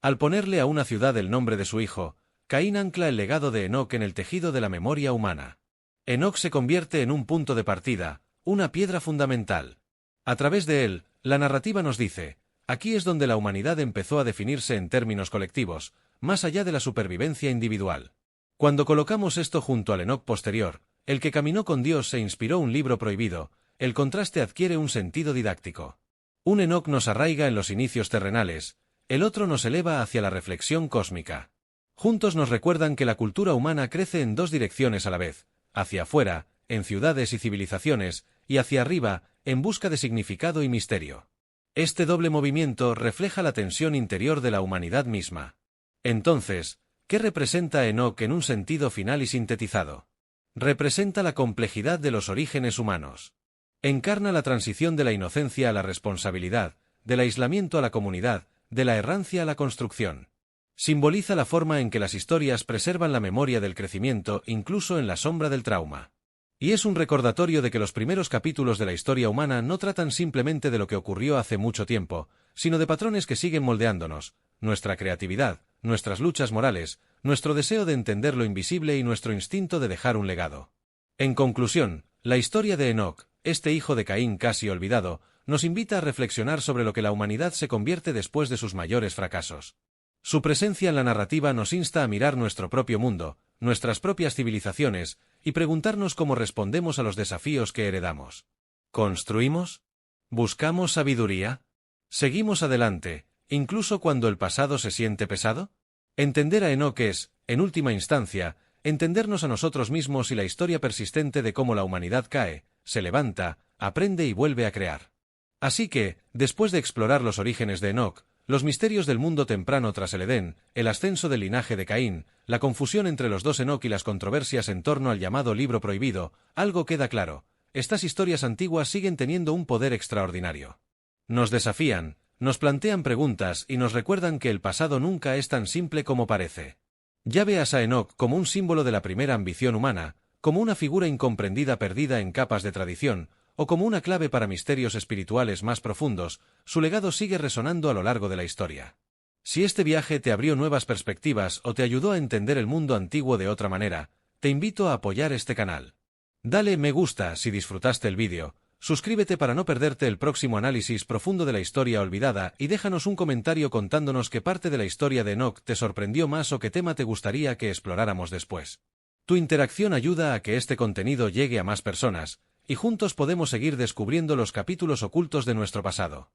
Al ponerle a una ciudad el nombre de su hijo, Caín ancla el legado de Enoc en el tejido de la memoria humana. Enoc se convierte en un punto de partida, una piedra fundamental. A través de él, la narrativa nos dice, aquí es donde la humanidad empezó a definirse en términos colectivos, más allá de la supervivencia individual. Cuando colocamos esto junto al Enoc posterior, el que caminó con Dios e inspiró un libro prohibido, el contraste adquiere un sentido didáctico. Un Enoc nos arraiga en los inicios terrenales, el otro nos eleva hacia la reflexión cósmica. Juntos nos recuerdan que la cultura humana crece en dos direcciones a la vez, hacia afuera, en ciudades y civilizaciones, y hacia arriba, en busca de significado y misterio. Este doble movimiento refleja la tensión interior de la humanidad misma. Entonces, ¿qué representa Enoc en un sentido final y sintetizado? Representa la complejidad de los orígenes humanos. Encarna la transición de la inocencia a la responsabilidad, del aislamiento a la comunidad, de la errancia a la construcción. Simboliza la forma en que las historias preservan la memoria del crecimiento incluso en la sombra del trauma. Y es un recordatorio de que los primeros capítulos de la historia humana no tratan simplemente de lo que ocurrió hace mucho tiempo, sino de patrones que siguen moldeándonos, nuestra creatividad, nuestras luchas morales, nuestro deseo de entender lo invisible y nuestro instinto de dejar un legado. En conclusión, la historia de Enoc, este hijo de Caín casi olvidado, nos invita a reflexionar sobre lo que la humanidad se convierte después de sus mayores fracasos. Su presencia en la narrativa nos insta a mirar nuestro propio mundo, nuestras propias civilizaciones, y preguntarnos cómo respondemos a los desafíos que heredamos. ¿Construimos? ¿Buscamos sabiduría? ¿Seguimos adelante, incluso cuando el pasado se siente pesado? Entender a Enoc es, en última instancia, entendernos a nosotros mismos y la historia persistente de cómo la humanidad cae, se levanta, aprende y vuelve a crear. Así que, después de explorar los orígenes de Enoc, los misterios del mundo temprano tras el Edén, el ascenso del linaje de Caín, la confusión entre los dos Enoc y las controversias en torno al llamado libro prohibido, algo queda claro: estas historias antiguas siguen teniendo un poder extraordinario. Nos desafían, nos plantean preguntas y nos recuerdan que el pasado nunca es tan simple como parece. Ya veas a Enoc como un símbolo de la primera ambición humana, como una figura incomprendida perdida en capas de tradición, o como una clave para misterios espirituales más profundos, su legado sigue resonando a lo largo de la historia. Si este viaje te abrió nuevas perspectivas o te ayudó a entender el mundo antiguo de otra manera, te invito a apoyar este canal. Dale me gusta si disfrutaste el vídeo, suscríbete para no perderte el próximo análisis profundo de la historia olvidada y déjanos un comentario contándonos qué parte de la historia de Enoc te sorprendió más o qué tema te gustaría que exploráramos después. Tu interacción ayuda a que este contenido llegue a más personas, y juntos podemos seguir descubriendo los capítulos ocultos de nuestro pasado.